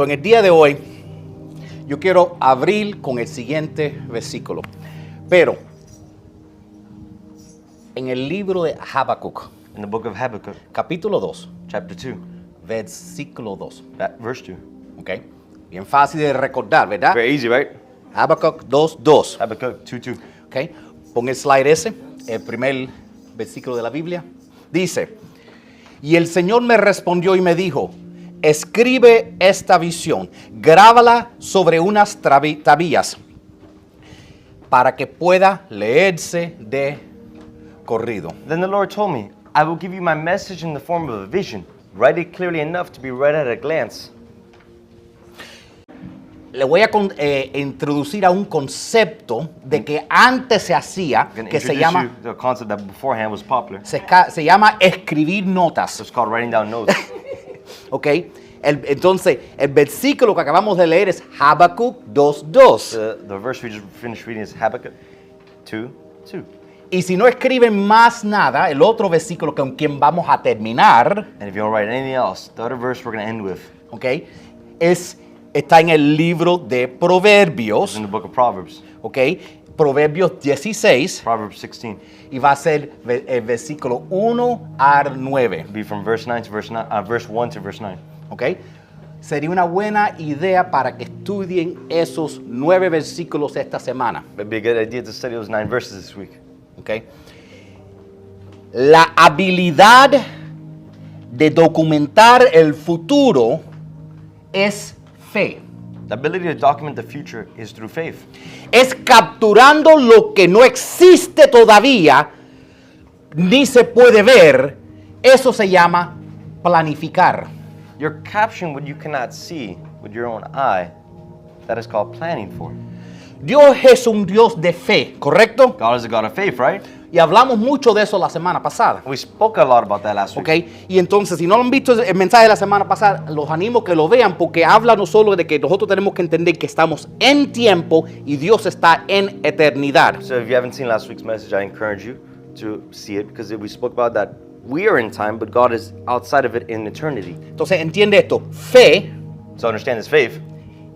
So, en el día de hoy, yo quiero abrir con el siguiente versículo. Pero, en el libro de Habacuc, In the book of Habakkuk, capítulo 2, chapter 2, versículo 2. verse 2. ¿Ok? Bien fácil de recordar, ¿verdad? Very easy, right? Habacuc 2:2. Habakkuk 2:2. ¿Ok? Pon el slide ese, el primer versículo de la Biblia. Dice, y el Señor me respondió y me dijo, escribe esta visión, grábala sobre unas tablillas para que pueda leerse de corrido. Then the Lord told me, I will give you my message in the form of a vision. Write it clearly enough to be read at a glance. Le voy a introducir a un concepto de que antes se hacía, I'm going to que se introduce llama, you to a concept that beforehand was popular. se llama escribir notas. It's called writing down notes. ¿Ok? Entonces, el versículo que acabamos de leer es Habacuc 2:2. The verse we just finished reading is Habakkuk 2:2. Y si no escriben más nada, el otro versículo con quien vamos a terminar, And if you don't write anything else, the other verse we're going to end with ¿ok? Está en el libro de is Proverbios, in the book of Proverbs. ¿ok? Proverbios 16, Proverbs 16. y va a ser el versículo 1 al 9, It'll be from verse 9 to verse 1 to verse 9. ¿ok? Sería una buena idea para que estudien esos 9 versículos esta semana, It'd be a good idea to study those 9 verses this week. ¿ok? La habilidad de documentar el futuro es fe. The ability to document the future is through faith. Es capturando lo que no existe todavía, ni se puede ver. Eso se llama planificar. You're capturing what you cannot see with your own eye. That is called planning for. Dios es un Dios de fe, ¿correcto? God is a God of faith, right? Y hablamos mucho de eso la semana pasada. We spoke a lot about that last week. ¿Ok? Y entonces, si no lo han visto el mensaje de la semana pasada, los animo a que lo vean porque habla no solo de que nosotros tenemos que entender que estamos en tiempo y Dios está en eternidad. So if you haven't seen last week's message, I encourage you to see it because we spoke about that we are in time, but God is outside of it in eternity. Entonces, entiende esto. Fe So understand this faith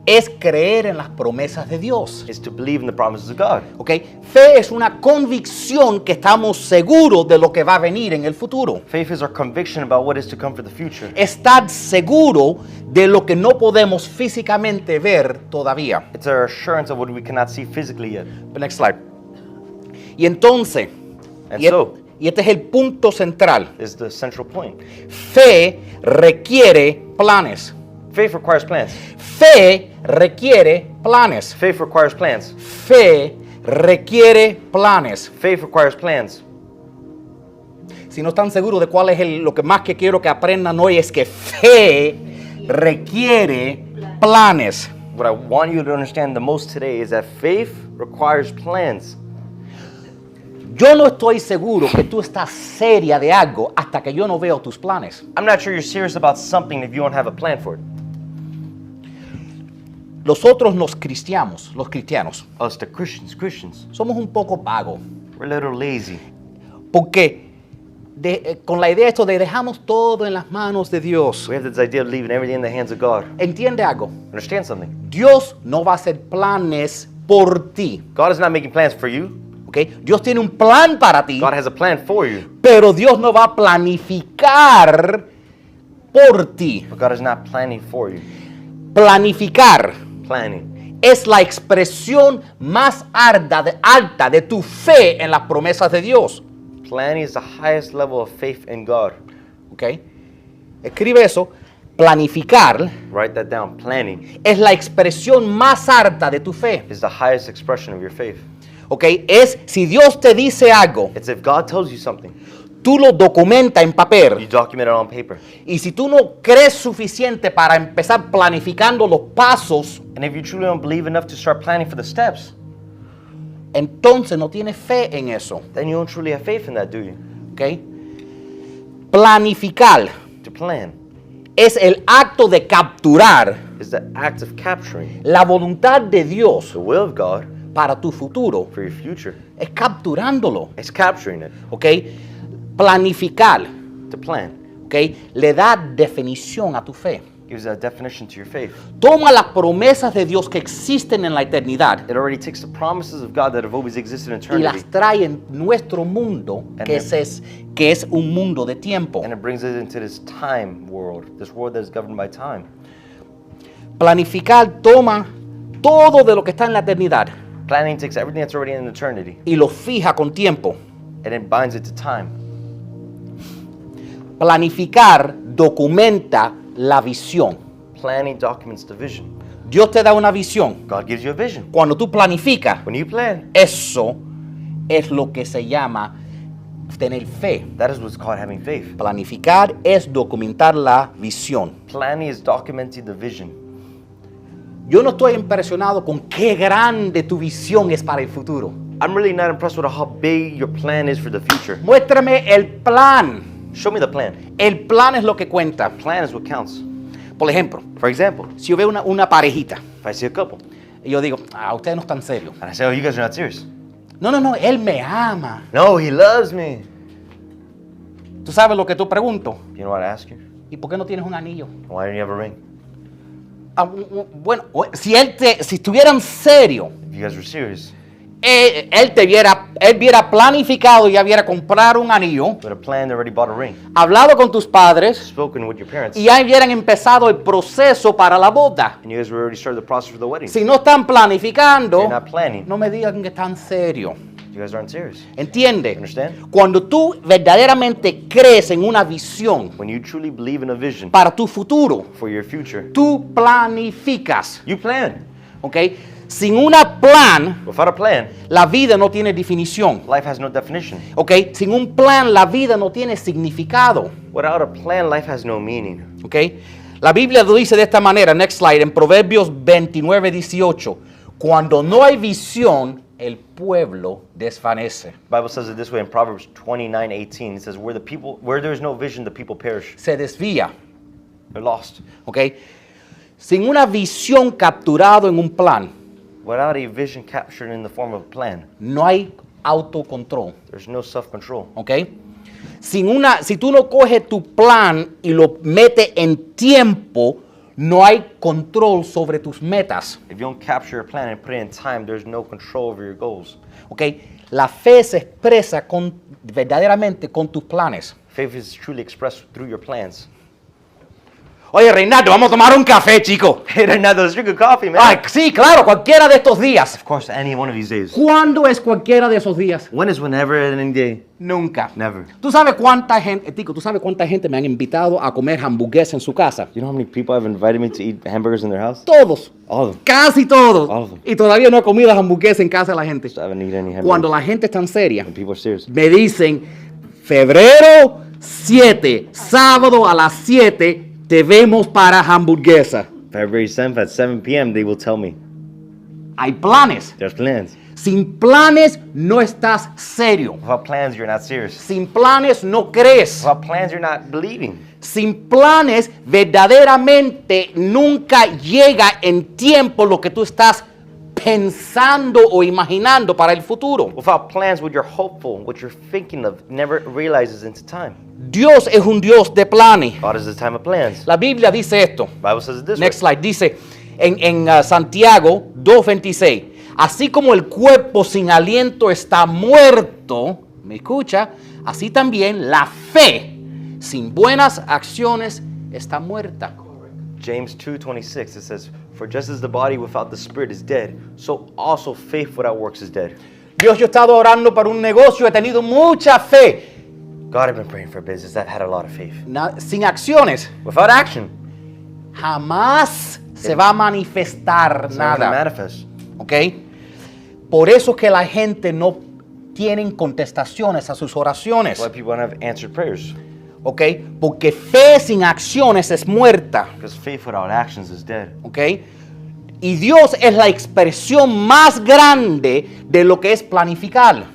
es creer en las promesas de Dios. is to believe in the promises of God. ¿Ok? Fe es una convicción que estamos seguros de lo que va a venir en el futuro. Faith is our conviction about what is to come for the future. Estar seguro de lo que no podemos físicamente ver todavía. It's our assurance of what we cannot see physically yet. The next slide. Y entonces, And y, so, y este es el punto central. is the central point. Fe requiere planes. Faith requires plans. Fe requiere planes. Faith requires plans. Fe requiere planes. Faith requires plans. Si no están seguros de cuál es lo que más que quiero que aprendan hoy, es que fe requiere planes. What I want you to understand the most today is that faith requires plans. Yo no estoy seguro que tú estás seria de algo hasta que yo no veo tus planes. I'm not sure you're serious about something if you don't have a plan for it. Nosotros los cristianos, Us, the Christians, somos un poco vagos. we're a little lazy. Porque con la idea de esto de dejamos todo en las manos de Dios. We have this idea of leaving everything in the hands of God. Entiende algo. Understand something. Dios no va a hacer planes por ti. God is not making plans for you. ¿Ok? Dios tiene un plan para ti. God has a plan for you. Pero Dios no va a planificar por ti. But God is not planning for you. Planificar Planning es la expresión más alta de tu fe en las promesas de Dios. Planning is the highest level of faith in God. ¿Ok? Escribe eso. Planificar Write that down. Planning es la expresión más alta de tu fe. is the highest expression of your faith. ¿Ok? Es si Dios te dice algo, It's if God tells you something, tú lo documentas en you papel. document it on paper. Y si tú no crees suficiente para empezar planificando los pasos, And if you truly don't believe enough to start planning for the steps, entonces no tienes fe en eso. then you don't truly have faith in that, do you? ¿Ok? Planificar To plan es el acto de capturar is the act of capturing la voluntad de Dios the will of God para tu futuro. for your future. Es capturándolo. It's capturing it. ¿Ok? Planificar. To plan. ¿Ok? ¿ok? Le da definición a tu fe. Gives a definition to your faith. Toma las promesas de Dios que existen en la eternidad It already takes the promises of God that have always existed in y las eternity, trae en nuestro mundo, And que es un mundo de tiempo. and it brings it into this time world, this world that is governed by time. Planificar toma todo de lo que está en la eternidad Planning takes everything that's already in eternity, y lo fija con tiempo. and it binds it to time. Planificar documenta la visión. Planning documents the vision. Dios te da una visión. God gives you a vision. Cuando tú planificas, When you plan, eso es lo que se llama tener fe. that is what's called having faith. Planificar es documentar la visión. Planning is documenting the vision. Yo no estoy impresionado con qué grande tu visión es para el futuro. I'm really not impressed with how big your plan is for the future. Muéstrame el plan. Show me the plan. El plan es lo que cuenta. Plan is what counts. Por ejemplo, For example, si yo veo una parejita if I see a couple y yo digo, ustedes no están serios. and I say, "Oh, you guys are not serious." No, él me ama. No, he loves me. ¿Tú sabes lo que tú pregunto? You know what I ask you? ¿Y por qué no tienes un anillo? Why don't you have a ring? Bueno, si estuvieran serio, If you guys were serious, él viera planificado y ya viera comprar un anillo, you had a plan, already bought a ring, hablado con tus padres spoken with your parents, y ya hubieran empezado el proceso para la boda. and you guys were already started the process for the wedding. Si no están planificando, You're not planning. no me digan que están serios. You guys aren't serious. ¿Entiendes? Understand? Cuando tú verdaderamente crees en una visión When you truly believe in a vision para tu futuro, for your future, tú planificas. you plan. ¿Ok? Sin una plan, Without a plan, la vida no tiene definición. life has no definition. ¿Ok? Sin un plan, la vida no tiene significado. Without a plan, life has no meaning. ¿Ok? La Biblia lo dice de esta manera, next slide, en Proverbios 29:18. Cuando no hay visión, el pueblo desvanece. The Bible says it this way in Proverbs 29:18. It says, where there is no vision, the people perish. Se desvía. They're lost. ¿Ok? Sin una visión capturado en un plan, Without a vision captured in the form of a plan, no hay autocontrol. there's no self-control. ¿Ok? Si tú no coges tu plan y lo metes en tiempo, no hay control sobre tus metas. If you don't capture your plan and put it in time, there's no control over your goals. ¿Ok? La fe se expresa verdaderamente con tus planes. Faith is truly expressed through your plans. Oye, Reinaldo, vamos a tomar un café, chico. Hey, Renato, let's drink a coffee, man. Ay, sí, claro, cualquiera de estos días. Of course, any one of these days. ¿Cuándo es cualquiera de esos días? When is whenever and any day? Nunca. Never. ¿Tú sabes cuánta gente, Tico, tú sabes cuánta gente me han invitado a comer hamburguesas en su casa? You know how many people have invited me to eat hamburgers in their house? Todos. All of them. Casi todos. All of them. Y todavía no he comido hamburguesas en casa de la gente. I haven't eaten any hamburgers. Cuando la gente es tan seria, When people are serious. me dicen, febrero 7, sábado a las 7, te vemos para hamburguesa. February 7th at 7 p.m., they will tell me. Hay planes. There's plans. Sin planes no estás serio. Without plans, you're not serious. Sin planes no crees. Without plans, you're not believing. Sin planes verdaderamente nunca llega en tiempo lo que tú estás pensando o imaginando para el futuro. Without plans, what you're hopeful, what you're thinking of, never realizes into time. Dios es un Dios de planes. God is the time of plans. La Biblia dice esto. Bible says it this Next way. slide. Dice en Santiago 2:26. Así como el cuerpo sin aliento está muerto, ¿me escucha? Así también la fe sin buenas acciones está muerta. James 2:26, it says, "For just as the body without the spirit is dead, so also faith without works is dead." Dios, yo he estado orando para un negocio, he tenido mucha fe. God, I've been praying for a business. I've had a lot of faith. Sin acciones, Without action, jamás se va a manifestar it's not going to nada. manifest. ¿Ok? Por eso es que la gente no tiene contestaciones a sus oraciones. Why people don't have answered prayers? ¿Ok? Porque fe sin acciones es muerta. Because faith without actions is dead. ¿Ok? Y Dios es la expresión más grande de lo que es planificar.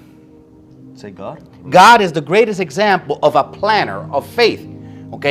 Say God? God is the greatest example of a planner of faith. ¿Ok?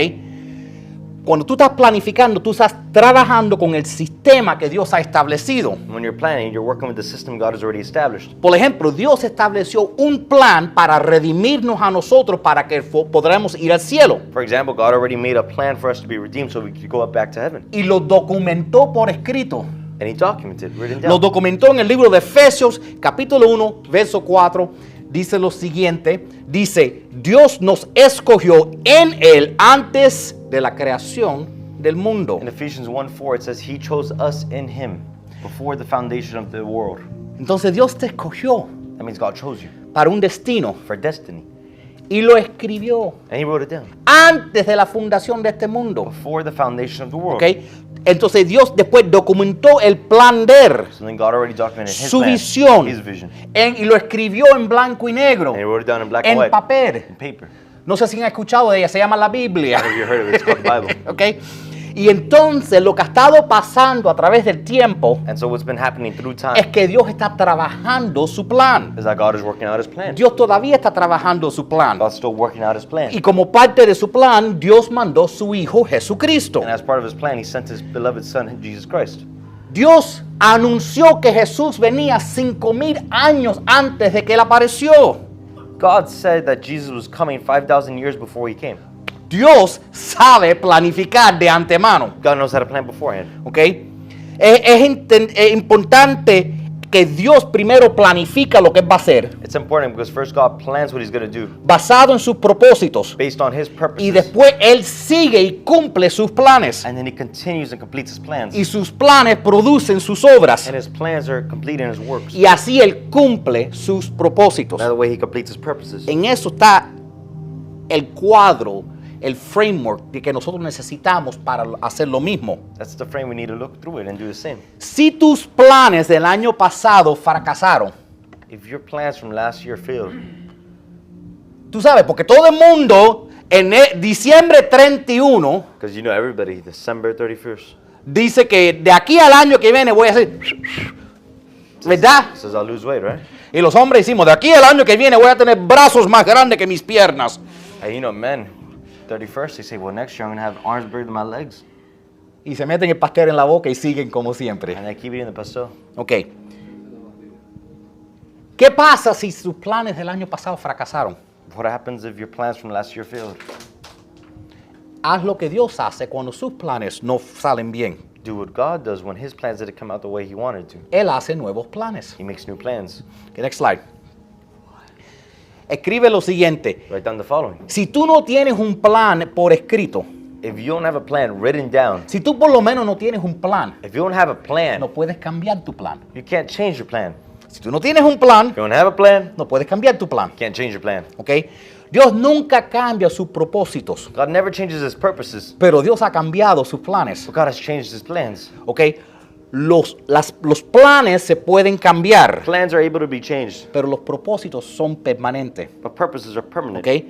cuando tú estás planificando, tú estás trabajando con el sistema que Dios ha establecido. When you're planning, you're working with the system God has already established. Por ejemplo, Dios estableció un plan para redimirnos a nosotros para que podamos ir al cielo. For example, God already made a plan for us to be redeemed so we could go up back to heaven. Y lo documentó por escrito. And he documented, written Lo down. documentó en el libro de Efesios, capítulo 1, verso 4. Dice lo siguiente. Dice, Dios nos escogió en Él antes de la creación del mundo. In Ephesians 1:4, it says, He chose us in Him before the foundation of the world. Entonces Dios te escogió That means God chose you para un destino for destiny. y lo escribió And He wrote it down antes de la fundación de este mundo. before the foundation of the world. ¿Ok? Entonces Dios después documentó el plan de Él, So then God already documented His su plan, visión, His vision. y lo escribió en blanco y negro, And He wrote it down in black and en white, papel. in paper. No sé si han escuchado de ella, se llama la Biblia. Have you heard of it? It's called the Bible. ¿Ok? Y entonces lo que ha estado pasando a través del tiempo And so what's been happening through es time que Dios está trabajando su plan. is that God is working out His plan. Dios todavía está trabajando su plan. God's still working out His plan. Y como parte de su plan, Dios mandó su Hijo Jesucristo. And as part of His plan, He sent His beloved Son, Jesus Christ. Dios anunció que Jesús venía 5,000 años antes de que Él apareció. God said that Jesus was coming 5,000 years before He came. Dios sabe planificar de antemano. God knows how to plan beforehand. ¿Ok? Es importante que Dios primero planifica lo que Él va a hacer, It's important because first God plans what He's going to do basado en sus propósitos. based on His Y purposes. después Él sigue y cumple sus planes. And then He continues and completes His plans. Y sus planes producen sus obras. And His plans are complete in His works. Y así Él cumple sus propósitos. Another way He completes His purposes. En eso está el cuadro, el framework de que nosotros necesitamos para hacer lo mismo. That's the frame we need to look through it and do the same. Si tus planes del año pasado fracasaron, If your plans from last year failed, tú sabes, porque todo el mundo en diciembre 31 because you know everybody, December 31st, dice que de aquí al año que viene voy a hacer, ¿verdad? says I'll lose weight, right? Y los hombres decimos, de aquí al año que viene voy a tener brazos más grandes que mis piernas. And you know, men, 31st, they say, well, next year I'm going to have arms bigger than my legs. Y se meten el pastel en la boca y siguen como siempre. And they keep eating the pastel. Ok. ¿Qué pasa si sus planes del año pasado fracasaron? What happens if your plans from last year failed? Haz lo que Dios hace cuando sus planes no salen bien. Do what God does when His plans didn't come out the way He wanted to. Él hace nuevos planes. He makes new plans. Okay, next slide. Escribe lo siguiente. Write down the following. Si tú no tienes un plan por escrito, If you don't have a plan written down, si tú por lo menos no tienes un plan, if you don't have a plan, no puedes cambiar tu plan. you can't change your plan. Si tú no tienes un plan, If you don't have a plan, no puedes cambiar tu plan. you can't change your plan. ¿Ok? Dios nunca cambia sus propósitos, God never changes His purposes, pero Dios ha cambiado sus planes. but God has changed His plans. ¿Ok? Los planes se pueden cambiar, Plans are able to be changed, pero los propósitos son permanentes. but purposes are permanent. ¿Ok?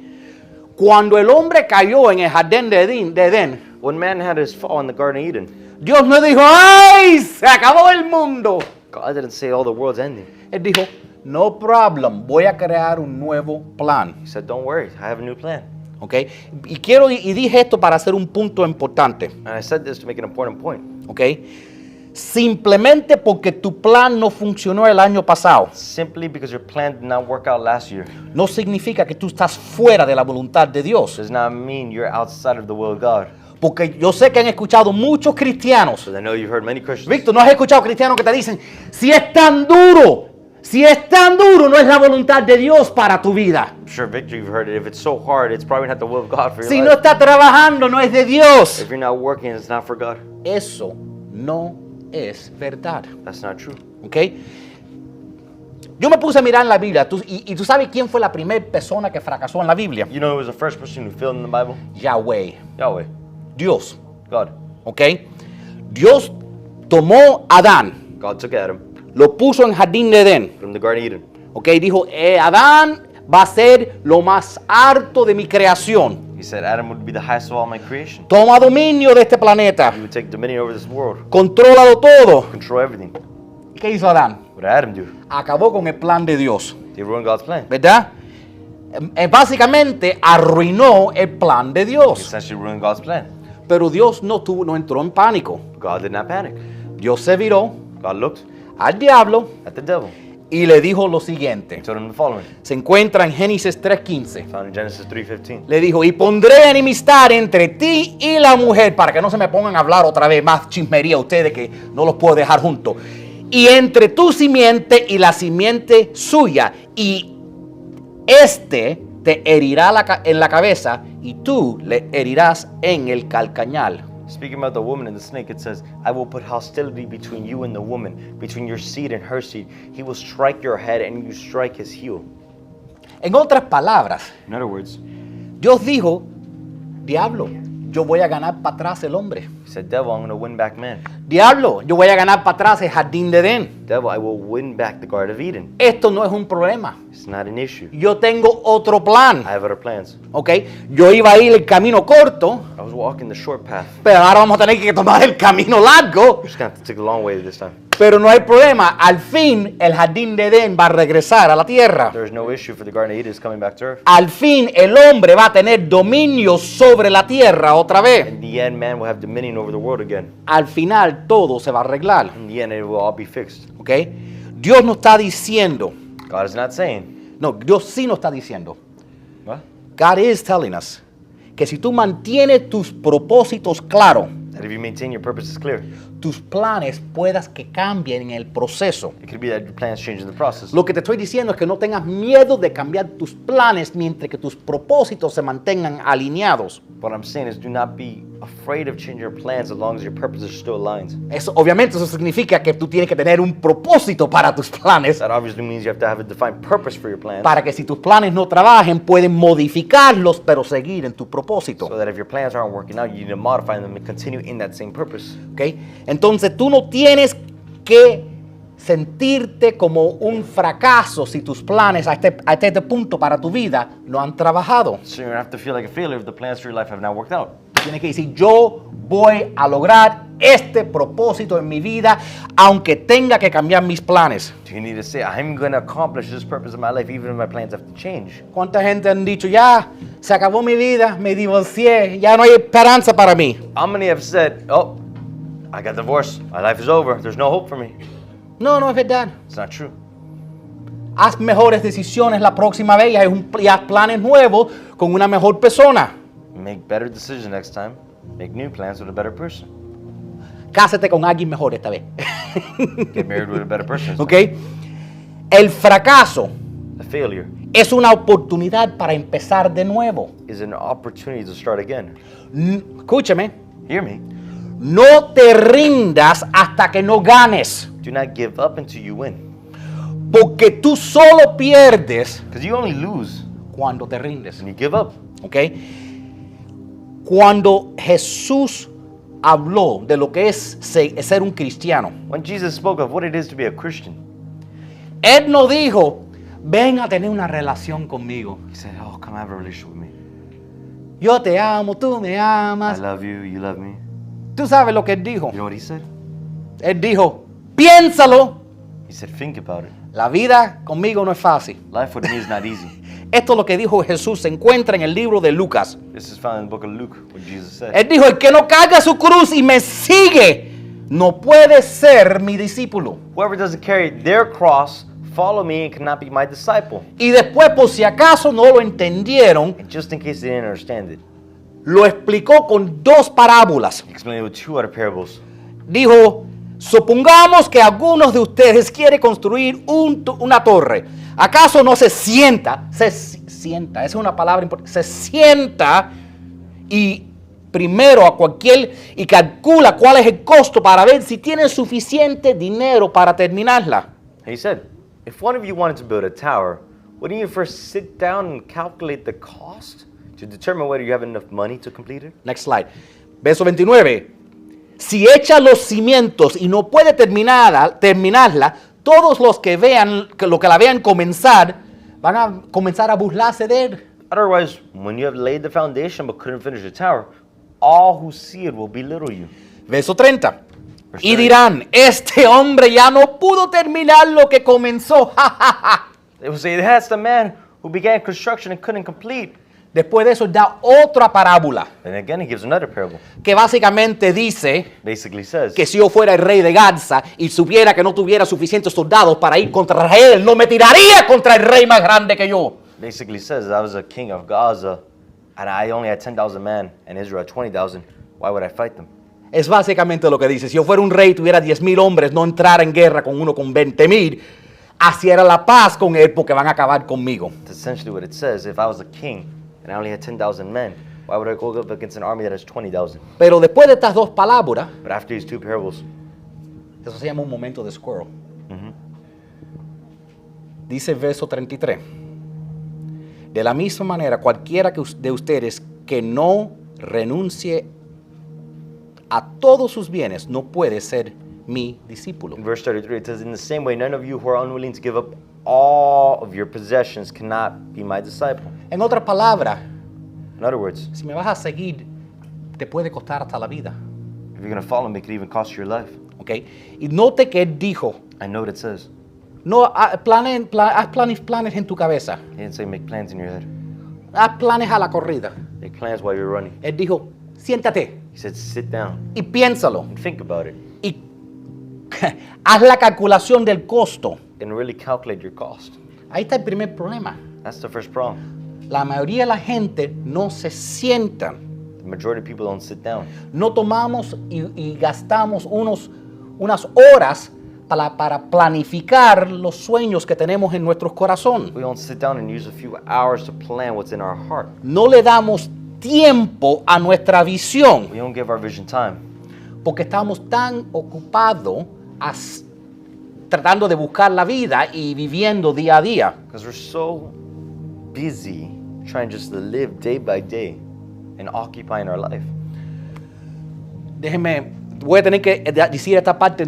Cuando el hombre cayó en el jardín de Edén, When man had his fall in the Garden of Eden, Dios no dijo, ¡ay! Se acabó el mundo. God didn't say, oh, the world's ending. Él dijo, no problem, voy a crear un nuevo plan. He said, don't worry, I have a new plan. ¿Ok? Y dije esto para hacer un punto importante. And I said this to make an important point. ¿Ok? Simplemente porque tu plan no funcionó el año pasado, Simply because your plan did not work out last year no significa que tú estás fuera de la voluntad de Dios. does not mean you're outside of the will of God. Porque yo sé que han escuchado muchos cristianos. Because I know you've heard many Christians. Víctor, ¿no has escuchado cristianos que te dicen, si es tan duro, no es la voluntad de Dios para tu vida? I'm sure, Victor, you've heard it. If it's so hard, it's probably not the will of God for your Si no life. está trabajando, no es de Dios. If you're not working, it's not for God. Eso no es verdad. That's not true. ¿Ok? Yo me puse a mirar en la Biblia y tú sabes quién fue la primera persona que fracasó en la Biblia. You know who was the first person who failed in the Bible? Yahweh, Yahweh. Dios. God. ¿Ok? Dios tomó a Adán, God took Adam lo puso en jardín de Edén. from the Garden of Eden. ¿Ok? Dijo, Adán va a ser lo más alto de mi creación. He said Adam would be the highest of all my creation. Toma dominio de este planeta. He would take dominion over this world, Contrólalo todo. control everything. ¿Y qué hizo Adán? What did Adam do? Acabó con el plan de Dios. He ruined God's plan. ¿Verdad? Básicamente arruinó el plan de He Dios. essentially ruined God's plan. Pero Dios no entró en pánico. God did not panic. Dios se viró God looked al diablo at the devil y le dijo lo siguiente. and told him the following. Se encuentra en Génesis 3:15. Found in Genesis 3:15. Le dijo, y pondré enemistad entre ti y la mujer, para que no se me pongan a hablar otra vez más chismería a ustedes, que no los puedo dejar juntos. Y entre tu simiente y la simiente suya, y este te herirá en la cabeza, y tú le herirás en el calcañal. Speaking about the woman and the snake, it says, I will put hostility between you and the woman, between your seed and her seed. He will strike your head and you strike his heel. En otras palabras, In other words, Dios dijo, diablo, yo voy a ganar para atrás el hombre. he said, devil, I'm going to win back man. Diablo, yo voy a ganar para atrás el jardín de Edén. Devil, I will win back the Garden of Eden. Esto no es un problema. It's not an issue. Yo tengo otro plan. I have other plans. ¿Ok? Yo iba a ir el camino corto, I was walking the short path. pero ahora vamos a tener que tomar el camino largo. We're just going to have to take the long way this time. Pero no hay problema. Al fin, el jardín de Edén va a regresar a la tierra. There's no issue for the Garden of Eden is coming back to earth. Al fin, el hombre va a tener dominio sobre la tierra otra vez. In the end, man will have dominion over the world again. Al final, todo se va a arreglar. In the end, it will all be fixed. ¿Ok? Dios no está diciendo. God is not saying, No, Dios sí nos está diciendo. what? God is telling us que si tú mantienes tus propósitos claros, That if you maintain your purpose is clear, tus planes puedas que cambien en el proceso. it could be that your plans change in the process. Lo que te estoy diciendo es que no tengas miedo de cambiar tus planes mientras que tus propósitos se mantengan alineados. What I'm saying is do not be afraid of changing your plans as long as your purposes are still aligned. Obviamente eso significa que tú tienes que tener un propósito para tus planes, That obviously means you have to have a defined purpose for your plans. para que si tus planes no trabajen, pueden modificarlos, pero seguir en tu propósito. So that if your plans aren't working out, you need to modify them and continue in that same purpose. ¿Ok? Entonces tú no tienes que sentirte como un fracaso si tus planes hasta este punto para tu vida no han trabajado. So you don't have to feel like a failure if the plans for your life have not worked out. Tienes que decir, yo voy a lograr este propósito en mi vida, aunque tenga que cambiar mis planes. You need to say, I'm going to accomplish this purpose in my life even if my plans have to change. ¿Cuánta gente han dicho, ya, se acabó mi vida, me divorcié, ya no hay esperanza para mí? How many have said, oh, I got divorced, my life is over, there's no hope for me? No, no es verdad. It's not true. Haz mejores decisiones la próxima vez y haz planes nuevos con una mejor persona. Make better decisions next time. Make new plans with a better person. Cásate con alguien mejor esta vez. Get married with a better person. ¿Ok? El fracaso A failure es una oportunidad para empezar de nuevo. is an opportunity to start again. Escúchame, Hear me. no te rindas hasta que no ganes, Do not give up until you win. porque tú solo pierdes Because you only lose cuando te rindes. when you give up. ¿Ok? Cuando Jesús habló de lo que es ser un cristiano, When Jesus spoke of what it is to be a Christian, Él no dijo, ven a tener una relación conmigo. he said, oh, come have a relationship with me. Yo te amo, tú me I amas. love you, you love me. Tú sabes lo que Él dijo. You know what he said? Él dijo, piénsalo. He said, think about it. La vida conmigo no es fácil. Life with me is not easy. Esto es lo que dijo Jesús. Se encuentra en el libro de Lucas. This is found in the book of Luke, what Jesus said. Él dijo, el que no carga su cruz y me sigue, no puede ser mi discípulo. Whoever doesn't carry their cross, follow me and cannot be my disciple. Y después, por si acaso no lo entendieron, And just in case they didn't understand it, lo explicó con dos parábolas. he explained it with two other parables. Dijo, supongamos que algunos de ustedes quieren construir una torre. ¿Acaso no se sienta, esa es una palabra importante, se sienta y primero y calcula cuál es el costo para ver si tiene suficiente dinero para terminarla? He said, if one of you wanted to build a tower, wouldn't you first sit down and calculate the cost to determine whether you have enough money to complete it? Next slide. Verso 29. Si echa los cimientos y no puede terminarla, todos los que la vean comenzar, van a comenzar a burlarse de él. Otherwise, when you have laid the foundation but couldn't finish the tower, all who see it will belittle you. Verso 30. Verse Y 30. dirán, este hombre ya no pudo terminar lo que comenzó. They will say, that's the man who began construction and couldn't complete. Después de eso da otra parábola And again, he gives another parable. que básicamente dice Basically says, que si yo fuera el rey de Gaza y supiera que no tuviera suficientes soldados para ir contra Israel, no me tiraría contra el rey más grande que yo. basically says, I was a king of Gaza, and I only had 10,000 men, and Israel had 20,000. Why would I fight them? Es básicamente lo que dice. Si yo fuera un rey y tuviera 10,000 hombres, no entrara en guerra con uno con 20,000, hiciera la paz con él porque van a acabar conmigo. That's essentially what it says. If I was a king, and I only had 10,000 men, why would I go up against an army that has 20,000? Pero después de estas dos palabras, But after these two parables, eso se llama un momento de squirrel. Dice el verso 33. De la misma manera, cualquiera de ustedes que no renuncie a todos sus bienes no puede ser mi discípulo. in verse 33, it says, in the same way, none of you who are unwilling to give up all of your possessions cannot be my disciple. En otras palabras, In other words, si me vas a seguir, te puede costar hasta la vida. if you're going to follow me, it could even cost you your life. ¿Ok? Y note que él dijo, I know what it says. no, haz planes en tu cabeza. He didn't say make plans in your head. Haz planes a la corrida. Make plans while you're running. Él dijo, siéntate He said, sit down y piénsalo. and think about it Y haz la calculación del costo. and really calculate your cost. Ahí está el primer problema. That's the first problem. La mayoría de la gente no se sientan. The majority of people don't sit down. No tomamos y gastamos unas horas para planificar los sueños que tenemos en nuestros corazones. We don't sit down and use a few hours to plan what's in our heart. No le damos tiempo a nuestra visión We don't give our vision time porque estamos tan ocupados tratando de buscar la vida y viviendo día a día. because we're so busy trying just to live day by day and occupying our life. Voy a tener que decir esta parte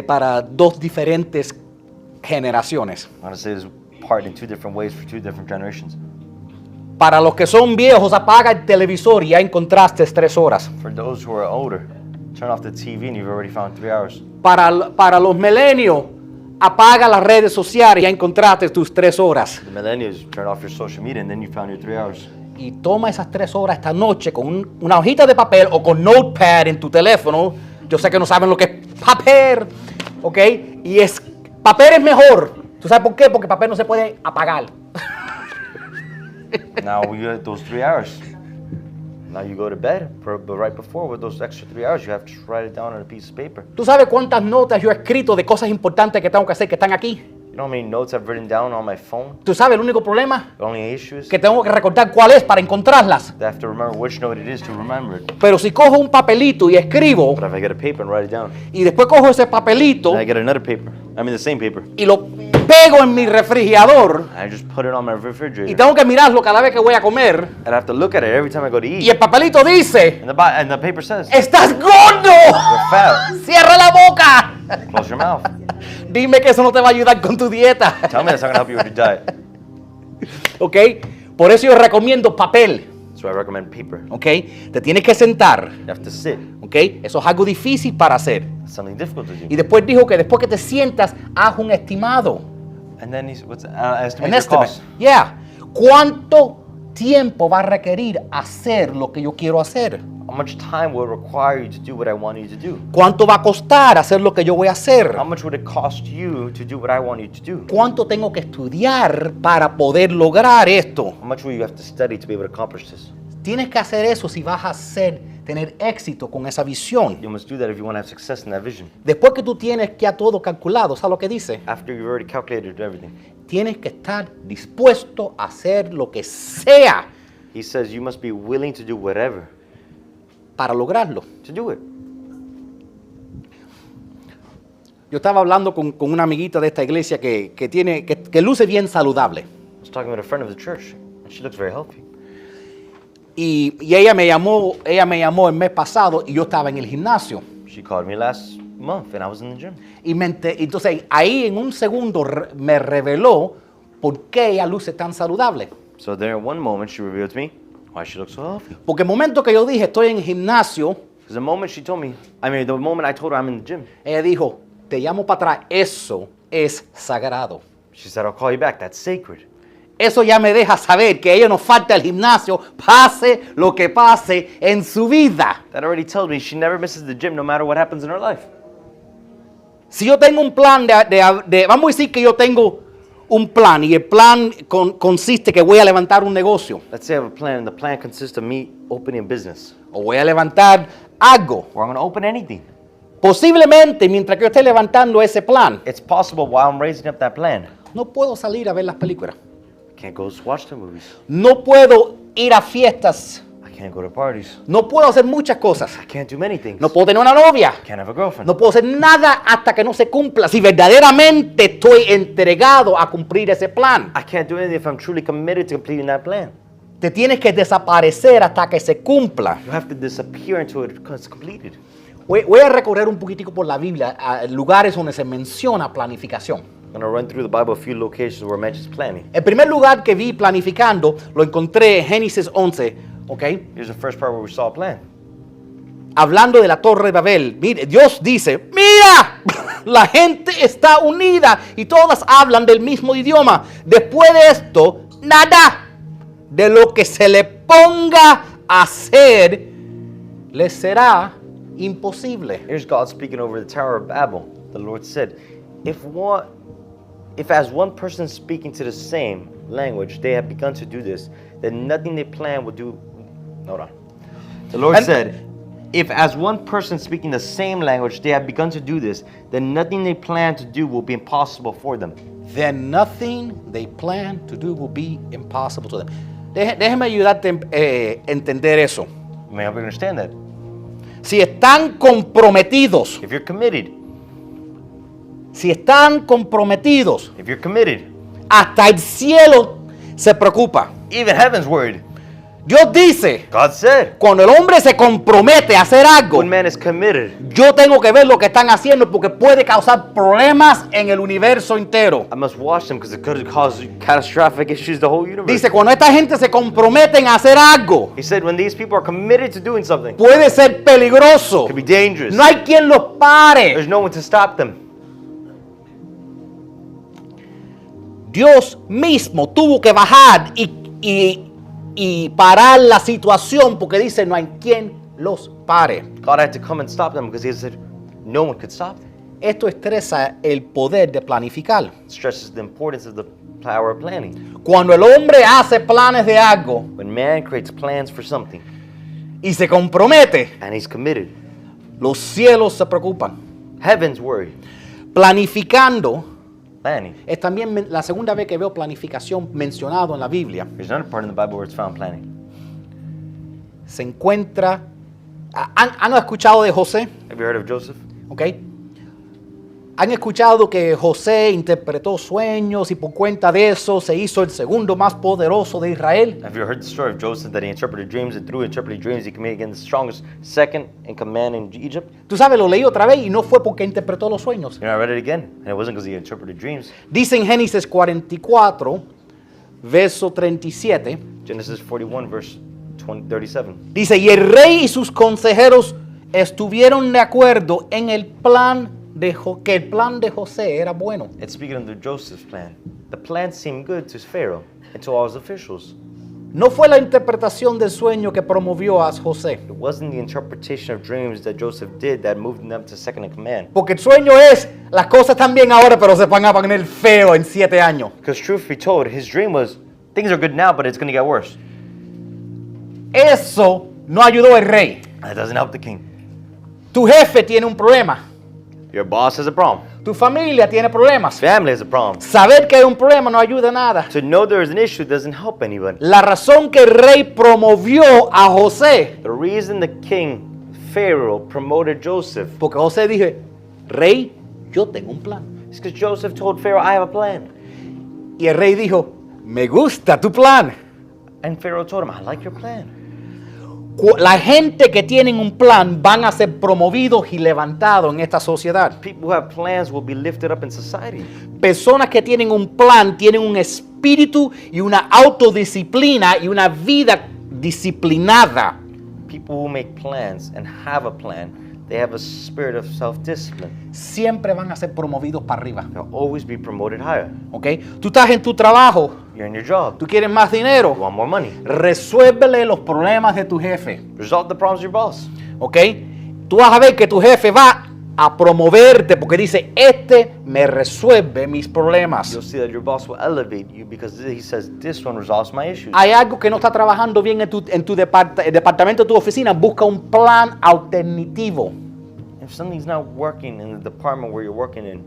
para dos diferentes generaciones. I'm going to say this part in two different ways for two different generations. Para los que son viejos, apaga el televisor y ya encontraste 3 horas. For those who are older, turn off the TV and you've already found 3 hours. Para los milenios, apaga las redes sociales y ya encontraste tus 3 horas. The millennials, turn off your social media and then you found your 3 hours. Y toma esas 3 horas esta noche con una hojita de papel o con notepad en tu teléfono. Yo sé que no saben lo que es papel, ¿ok? Papel es mejor. ¿Tú sabes por qué? Porque papel no se puede apagar. Now we get those 3 hours. Now you go to bed, but right before, with those extra 3 hours, you have to write it down on a piece of paper. ¿Tú sabes cuántas notas yo he escrito de cosas importantes que tengo que hacer que están aquí? You know how many notes I've written down on my phone? ¿Tú sabes el único problema? The only issue is Que tengo que recordar cuál es para encontrarlas. I have to remember which note it is to remember it. Pero si cojo un papelito y escribo, But if I get a paper and write it down, y después cojo ese papelito and I get another paper, I mean the same paper, y lo pego en mi refrigerador, I just put it on my y refrigerator. tengo que mirarlo cada vez que voy a comer, And I have to look at it every time I go to y eat. el papelito dice, And the paper says, ¡estás gordo! you're fat. ¡Cierra la boca! Close your mouth. Dime que eso no te va a ayudar con tu dieta. Tell me that's not going to help you with your diet. ¿Ok? Por eso yo recomiendo papel. So I recommend paper. ¿Ok? Te tienes que sentar. You have to sit. ¿Ok? Eso es algo difícil para hacer. It's something difficult to Y do. después dijo que después que te sientas, haz un estimado. And then what's An estimate your estimate. cost. Yeah. ¿Cuánto tiempo va a requerir hacer lo que yo quiero hacer? How much time will it require you to do what I want you to do? ¿Cuánto va a costar hacer lo que yo voy a hacer? How much would it cost you to do what I want you to do? ¿Cuánto tengo que estudiar para poder lograr esto? How much will you have to study to be able to accomplish this? Tienes que hacer eso si vas a tener éxito con esa visión. You must do that if you want to have success in that vision. Después que tú tienes ya todo calculado, ¿sabes lo que dice? After you've already calculated everything. Tienes que estar dispuesto a hacer lo que sea He says you must be willing to do whatever para lograrlo. to do it. Yo estaba hablando con una amiguita de esta iglesia que luce bien saludable. I was talking with a friend of the church, and she looks very healthy. Y ella me llamó el mes pasado y yo estaba en el gimnasio. She called me last month, and I was in the gym. Entonces ahí en un segundo me reveló por qué ella luce tan saludable. So there, in one moment, she revealed to me why she looks so healthy. Porque el momento que yo dije estoy en el gimnasio, Because the moment she told me, the moment I told her I'm in the gym, ella dijo, te llamo para atrás, eso es sagrado. she said, I'll call you back. That's sacred. eso ya me deja saber que a ella no falta el gimnasio, pase lo que pase en su vida. That already tells me she never misses the gym no matter what happens in her life. Si yo tengo un plan vamos a decir que yo tengo un plan y el plan consiste que voy a levantar un negocio Let's say I have a plan, and the plan consists of me opening a business. o voy a levantar algo. Or I'm going to open anything. Posiblemente mientras que yo esté levantando ese plan, It's possible while I'm raising up that plan, no puedo salir a ver las películas. I can't go watch the movies. No puedo ir a fiestas. I can't go to parties. No puedo hacer muchas cosas. I can't do many things. No puedo tener una novia. I can't have a girlfriend. No puedo hacer nada hasta que no se cumpla. Si verdaderamente estoy entregado a cumplir ese plan. I can't do anything if I'm truly committed to completing that plan. Te tienes que desaparecer hasta que se cumpla. You have to disappear until it's completed. Voy a recorrer un poquitico por la Biblia a lugares donde se menciona planificación. I'm going to run through the Bible a few locations where it mentions planning. El primer lugar que vi planificando lo encontré en Génesis 11, ¿ok? Here's the first part where we saw a plan. Hablando de la Torre de Babel. Mire, Dios dice, mira, la gente está unida y todas hablan del mismo idioma. Después de esto, nada de lo que se le ponga a hacer les será imposible. Here's God speaking over the Tower of Babel. The Lord said, if as one person speaking to the same language they have begun to do this, then nothing they plan will do. Hold on. The Lord said, if as one person speaking the same language they have begun to do this, then nothing they plan to do will be impossible for them. Then nothing they plan to do will be impossible to them. Déjeme ayudarte a entender eso. You may help you understand that. Si están comprometidos, If you're committed, if you're committed, hasta el cielo se preocupa. even heaven's worried. Dios dice, God said, cuando el hombre se compromete a hacer algo, when man is committed, yo tengo que ver lo que están haciendo porque puede causar problemas en el universo entero. I must watch them because it could cause catastrophic issues to the whole universe. Dice, cuando esta gente se comprometen a hacer algo, He said, when these people are committed to doing something, it puede ser peligroso. could be dangerous. No hay quien los pare. There's no one to stop them. Dios mismo tuvo que bajar y parar la situación porque dice, no hay quien los pare. God had to come and stop them because He said, no one could stop them. Esto estresa el poder de planificar. It stresses the importance of the power of planning. Cuando el hombre hace planes de algo When man creates plans for something y se compromete, and he's committed, los cielos se preocupan. heaven's worried. Planificando Planning. es también la segunda vez que veo planificación mencionado en la Biblia. There's another part in the Bible where it's found planning. Se encuentra... ¿Han escuchado de José? Have you heard of Joseph? ¿Ok? ¿Han escuchado que José interpretó sueños y por cuenta de eso se hizo el segundo más poderoso de Israel? Have you heard the story of Joseph that he interpreted dreams, and through interpreted dreams he became the strongest second in command in Egypt? Tú sabes, lo leí otra vez y no fue porque interpretó los sueños. You know, I read it again, and it wasn't because he interpreted dreams. Dice en Génesis 44, verso 37, Genesis 41, verse 37. dice, y el rey y sus consejeros estuvieron de acuerdo en el plan que el plan de José era bueno. It's speaking of Joseph's plan. The plan seemed good to Pharaoh and to all his officials. No fue la interpretación del sueño que promovió a José, It wasn't the interpretation of dreams that Joseph did that moved them to second in command. porque el sueño es, las cosas están bien ahora, pero se van a poner feo en 7 años. Because truth be told, his dream was, things are good now, but it's going to get worse. Eso no ayudó al rey. That doesn't help the king. Tu jefe tiene un problema. Your boss has a problem. Tu familia tiene problemas. Family has a problem. Saber que hay un problema no ayuda a nada. To know there is an issue doesn't help anybody. La razón que el rey promovió a José, The reason the king, Pharaoh, promoted Joseph porque José dijo, rey, yo tengo un plan. is because Joseph told Pharaoh, I have a plan. Y el rey dijo, me gusta tu plan. And Pharaoh told him, I like your plan. La gente que tienen un plan van a ser promovidos y levantados en esta sociedad. People who have plans will be lifted up in society. Personas que tienen un plan tienen un espíritu y una autodisciplina y una vida disciplinada. People who make plans and have a plan, they have a spirit of self-discipline. siempre van a ser promovidos para arriba. They'll always be promoted higher. ¿Ok? Tú estás en tu trabajo, You're in your job. tú quieres más You dinero, want more money. resuélvele los problemas de tu jefe. Resolve the problems of your boss. ¿Ok? Tú vas a ver que tu jefe va a promoverte porque dice, este me resuelve mis problemas. You'll see that your boss will elevate you because he says, this one resolves my issues. Hay algo que no está trabajando bien en tu el departamento de tu oficina, busca un plan alternativo. If something's not working in the department where you're working in,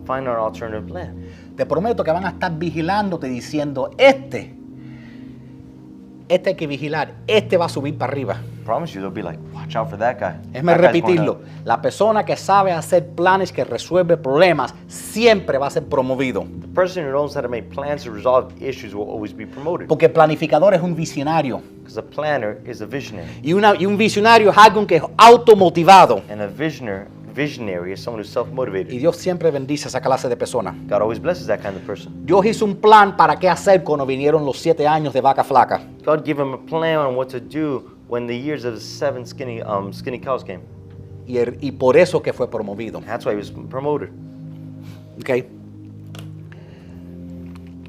find an alternative plan. Te prometo que van a estar vigilándote diciendo, este hay que vigilar, este va a subir para arriba. I promise you, they'll be like, watch out for that guy. Déjame That guy's going repetirlo, up. la persona que sabe hacer planes, que resuelve problemas, siempre va a ser promovido. The person who knows how to make plans to resolve issues will always be promoted. Porque el planificador es un visionario. Because a planner is a visionary. Y un visionario es alguien que es automotivado. And a visionary is someone who's Y self-motivated. Dios siempre bendice a esa clase de personas. God always blesses that kind of person. Dios hizo un plan para qué hacer cuando vinieron los 7 años de vaca flaca. God gave him a plan on what to do when the years of the 7 skinny cows came. Y por eso que fue promovido. That's why he was promoted. ¿Ok?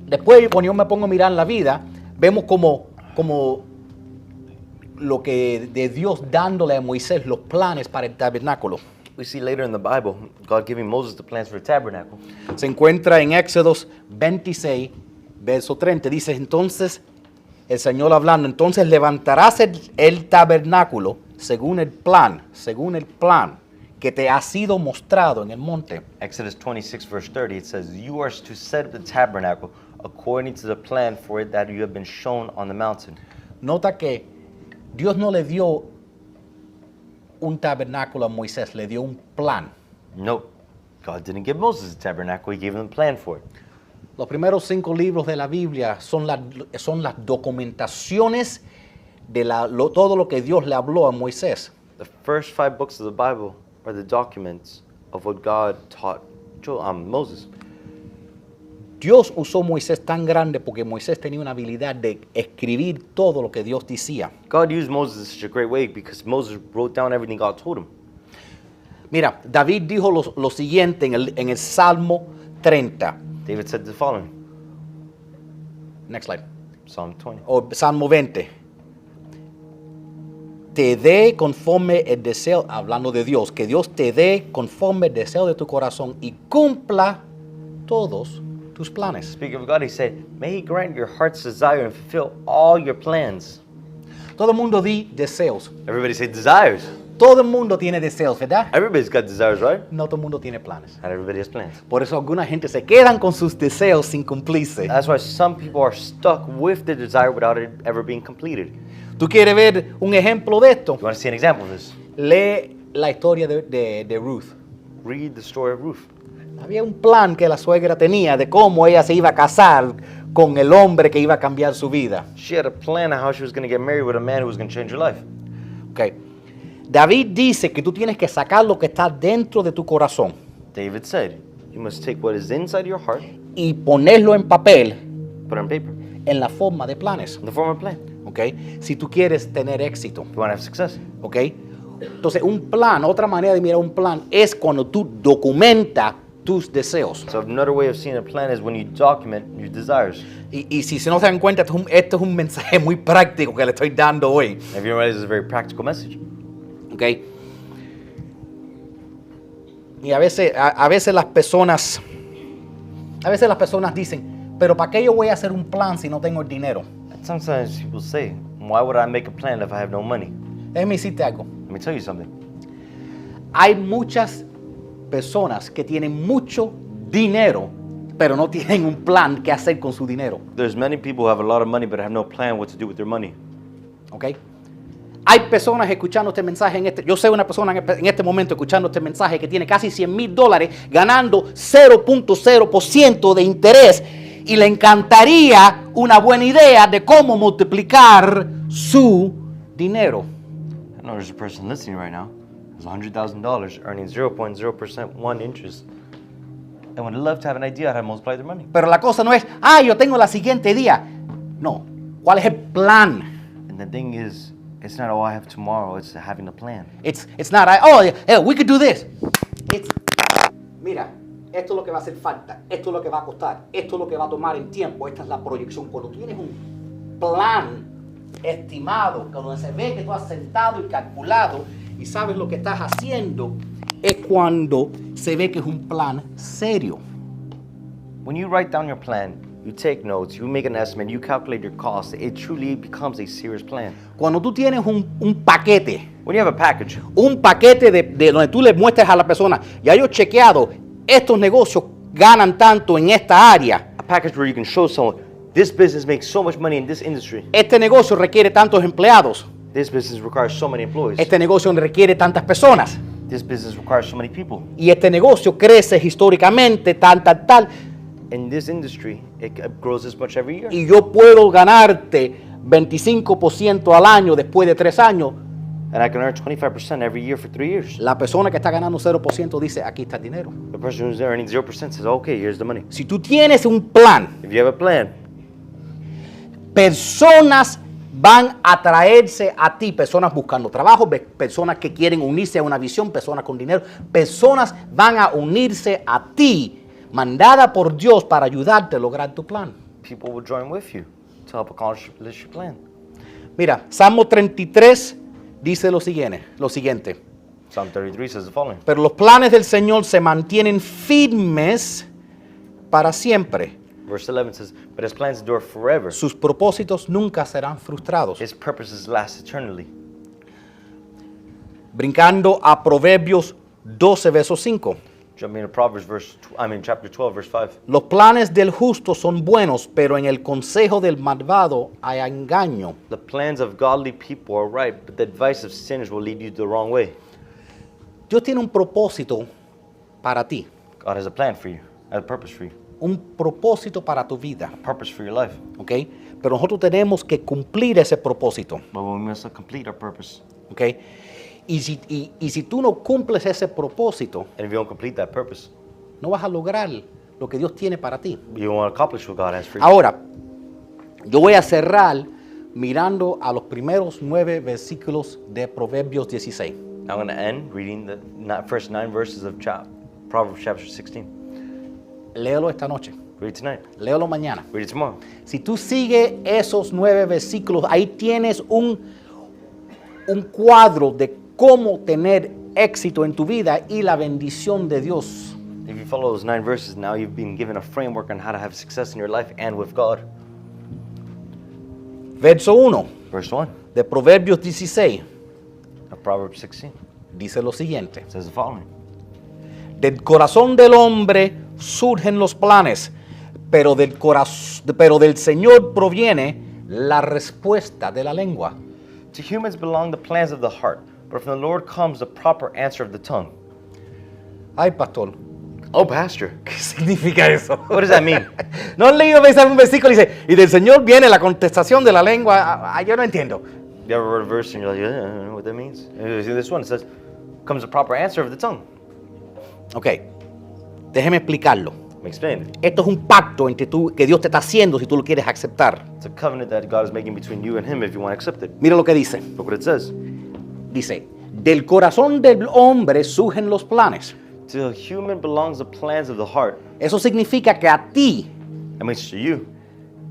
Después, cuando yo me pongo a mirar la vida, vemos como lo que de Dios dándole a Moisés los planes para el tabernáculo. We see later in the Bible, God giving Moses the plans for the tabernacle. Se encuentra en Éxodos 26, verso 30. Dice, entonces, el Señor hablando, entonces levantarás el tabernáculo según el plan que te ha sido mostrado en el monte. Exodus 26, verse 30, it says, you are to set up the tabernacle according to the plan for it that you have been shown on the mountain. Nota que Dios no le dio un tabernáculo a Moisés, le dio un plan. Nope. God didn't give Moses a tabernacle, he gave him a plan for it. Los primeros 5 libros de la Biblia son las documentaciones de todo lo que Dios le habló a Moisés. The first 5 books of the Bible are the documents of what God taught Moses. Dios usó a Moisés tan grande porque Moisés tenía una habilidad de escribir todo lo que Dios decía. God used Moses in such a great way because Moses wrote down everything God told him. Mira, David dijo lo siguiente en el Salmo 30. David said the following, Next slide. Psalm 20. O Salmo 20. Te dé conforme el deseo, hablando de Dios, que Dios te dé conforme el deseo de tu corazón y cumpla todos tus planes. Speaking of God, he said, may he grant your heart's desire and fulfill all your plans. Todo el mundo di deseos. Everybody say desires. Todo el mundo tiene deseos, ¿verdad? Everybody's got desires, right? No todo el mundo tiene planes. Not everybody has plans. Por eso alguna gente se quedan con sus deseos sin cumplirse. That's why some people are stuck with the desire without it ever being completed. ¿Tú quieres ver un ejemplo de esto? You want to see an example of this? Lee la historia de Ruth. Read the story of Ruth. Había un plan que la suegra tenía de cómo ella se iba a casar con el hombre que iba a cambiar su vida. She had a plan on how she was going to get married with a man who was going to change her life. Okay. David dice que tú tienes que sacar lo que está dentro de tu corazón David said, you must take what is inside your heart, y ponerlo en papel put it on paper, en la forma de planes. in the form of a plan. Okay. Si tú quieres tener éxito. If you want to have success. Okay. Entonces, un plan, otra manera de mirar un plan es cuando tú documentas tus deseos. So another way of seeing a plan is when you document your desires. Y si no se dan cuenta, esto es un mensaje muy práctico que le estoy dando hoy. If you don't realize, it's a very practical message. Okay. Y a veces las personas dicen, pero ¿para qué yo voy a hacer un plan si no tengo el dinero? And sometimes people say, why would I make a plan if I have no money? Déjame decirte algo. Let me tell you something. Hay muchas personas que tienen mucho dinero, pero no tienen un plan que hacer con su dinero. There's many people who have a lot of money but have no plan what to do with their money. Okay. Hay personas escuchando este mensaje yo sé una persona en este momento escuchando este mensaje que tiene casi $100,000 ganando 0.0% de interés y le encantaría una buena idea de cómo multiplicar su dinero. I know there's a person listening right now who's $100,000 earning 0.0% interest and would love to have an idea how to multiply their money. Pero la cosa no es, yo tengo la siguiente día. No, ¿cuál es el plan? And the thing is It's not, oh, I have tomorrow. It's having a plan. It's not, oh, yeah, we could do this. It's, mira, esto es lo que va a hacer falta, esto es lo que va a costar, esto es lo que va a tomar el tiempo, esta es la proyección. Cuando tú tienes un plan estimado, cuando se ve que tú has sentado y calculado y sabes lo que estás haciendo, es cuando se ve que es un plan serio. When you write down your plan, you take notes, you make an estimate, you calculate your costs, it truly becomes a serious plan. Cuando tú tienes un paquete, When you have a package, un paquete de donde tú le muestres a la persona, ya yo he chequeado, estos negocios ganan tanto en esta área, a package where you can show someone, this business makes so much money in this industry. este negocio requiere tantos empleados, This business requires so many employees. este negocio requiere tantas personas, This business requires so many people. y este negocio crece históricamente, tal, In this industry, it grows this much every year. y yo puedo ganarte 25% al año después de 3 años. And I can earn 25% every year for 3 years. La persona que está ganando 0% dice, aquí está el dinero. The person who's earning 0% says, okay, here's the money. Si tú tienes un plan, If you have a plan, personas van a traerse a ti, personas buscando trabajo, personas que quieren unirse a una visión, personas con dinero, personas van a unirse a ti, mandada por Dios para ayudarte a lograr tu plan. people will join with you to help accomplish your plan. Mira, Salmo 33 dice lo siguiente. Psalm 33 says the following. Pero los planes del Señor se mantienen firmes para siempre. Verse 11 says, but his plans endure forever. Sus propósitos nunca serán frustrados. His purposes last eternally. Brincando a Proverbios 12, verso 5. Jumping into Proverbs chapter 12, verse 5. Los planes del justo son buenos, pero en el consejo del malvado hay engaño. The plans of godly people are right, but the advice of sinners will lead you the wrong way. Dios tiene un propósito para ti, God has a plan for you, has a purpose for you, un propósito para tu vida, a purpose for your life. ¿ok? Pero nosotros tenemos que cumplir ese propósito, But we must complete our purpose. ¿ok? Y si tú no cumples ese propósito, And if you don't complete that purpose, no vas a lograr lo que Dios tiene para ti. you won't accomplish what God has for you. Ahora, yo voy a cerrar mirando a los primeros 9 versículos de Proverbios 16. I'm going to end reading the first 9 verses of Proverbs chapter 16. Léelo esta noche, Read it tonight. léelo mañana. Read it tomorrow. Si tú sigues esos 9 versículos, ahí tienes un cuadro de cómo tener éxito en tu vida y la bendición de Dios. If you follow those 9 verses, now you've been given a framework on how to have success in your life and with God. Verso 1 Verse 1 de Proverbios 16 of Proverbs 16 dice lo siguiente. says the following. Del corazón del hombre surgen los planes, pero del Señor proviene la respuesta de la lengua. To humans belong the plans of the heart, but from the Lord comes the proper answer of the tongue. Ay, pastor, Oh, Pastor, ¿qué significa eso? what does that mean? ¿No han leído un versículo y dice, y del Señor viene la contestación de la lengua? Yo no entiendo. You ever read a verse and you're like, yeah, I don't know what that means. And you see this one, it says, comes the proper answer of the tongue. Ok, déjeme explicarlo. Let me explain it. Esto es un pacto que Dios te está haciendo si tú lo quieres aceptar. It's a covenant that God is making between you and Him if you want to accept it. Mira lo que dice. Look what it says. Dice, del corazón del hombre surgen los planes. To the human belongs the plans of the heart. Eso significa que a ti, That means to you,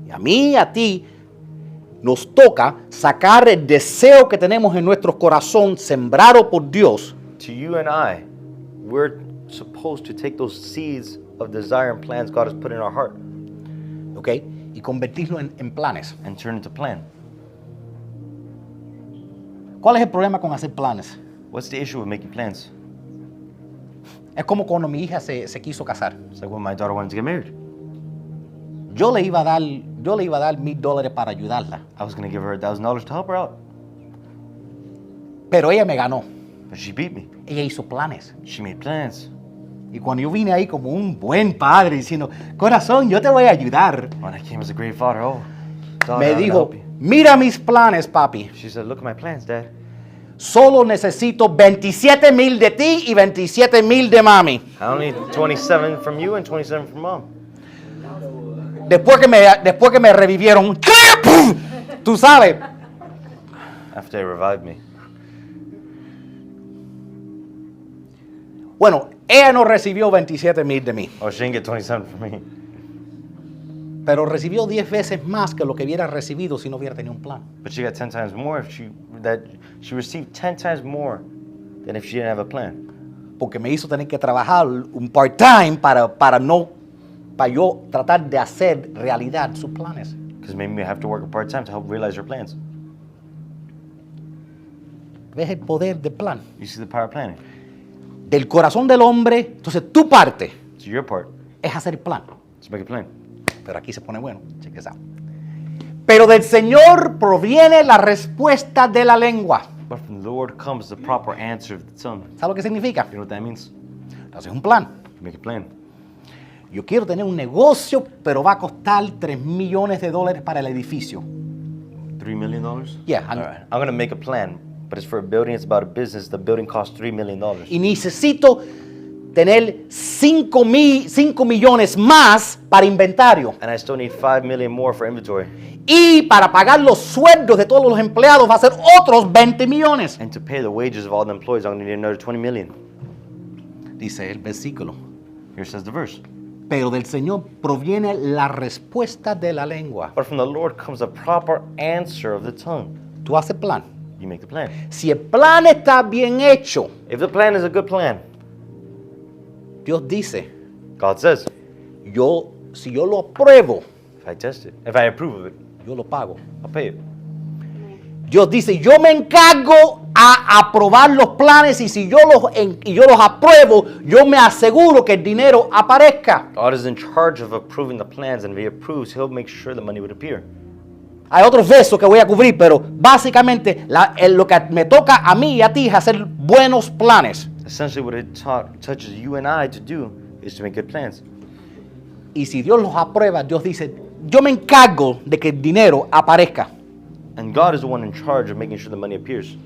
y a mí y a ti, nos toca sacar el deseo que tenemos en nuestro corazón, sembrado por Dios, to you and I, we're supposed to take those seeds of desire and plans God has put in our heart ¿ok? Y convertirlo en planes. and turn into plan. ¿Cuál es el problema con hacer planes? What's the issue with making plans? Es como cuando mi hija se quiso casar. It's like when my daughter wanted to get married. Yo le iba a dar $1,000 para ayudarla, I was going to give her $1,000 to help her out, pero ella me ganó. but she beat me. Ella hizo planes. She made plans. Y cuando yo vine ahí como un buen padre diciendo, corazón, yo te voy a ayudar, When I came as a great father, daughter, me I'm gonna dijo, help you. mira mis planes, papi. She said, look at my plans, Dad. Solo necesito 27,000 de ti y 27,000 de mami. I only need 27 from you and 27 from Mom. Después que me revivieron, tú sabes. after they revived me. Bueno, ella no recibió 27,000 de mí, Oh, she didn't get 27 from me. pero recibió 10 veces más que lo que hubiera recibido si no hubiera tenido un plan. But she got 10 times more if she received 10 times more than if she didn't have a plan. Porque me hizo tener que trabajar un part-time para yo tratar de hacer realidad sus planes. Because it made me have to work a part-time to help realize her plans. ¿Ves el poder del plan? You see the power of planning. Del corazón del hombre, entonces tu parte So your part es hacer el plan. is make a plan. Pero aquí se pone bueno, check this out. Pero del Señor proviene la respuesta de la lengua. But from the Lord comes the proper answer of the tongue. ¿Sabes lo que significa? You know what that means? Entonces es un plan. You make a plan. Yo quiero tener un negocio, pero va a costar $3 millones para el edificio. $3 million? Yeah, All right. I'm going to make a plan, but it's for a building. It's about a business. The building costs $3 million. Y necesito tener 5 millones más para inventario. And I still need $5 million more for inventory. Y para pagar los sueldos de todos los empleados va a ser otros 20 millones. And to pay the wages of all the employees, I'm going to need another $20 million. Dice el versículo. Here says the verse. Pero del Señor proviene la respuesta de la lengua. But from the Lord comes the proper answer of the tongue. Tú haces plan. You make the plan. Si el plan está bien hecho, If the plan is a good plan, Dios dice, God says, si yo lo apruebo, if I test it, if I approve of it, yo lo pago. I'll pay it. Dios dice, yo me encargo a aprobar los planes y si yo los apruebo, yo me aseguro que el dinero aparezca. God is in charge of approving the plans, and if He approves, He'll make sure the money would appear. Hay otros versos que voy a cubrir, pero básicamente lo que me toca a mí y a ti es hacer buenos planes. Essentially, what it touches you and I to do is to make good plans. Y si Dios los aprueba, Dios dice, yo me encargo de que el dinero aparezca. And God is the one in charge of making sure the money appears.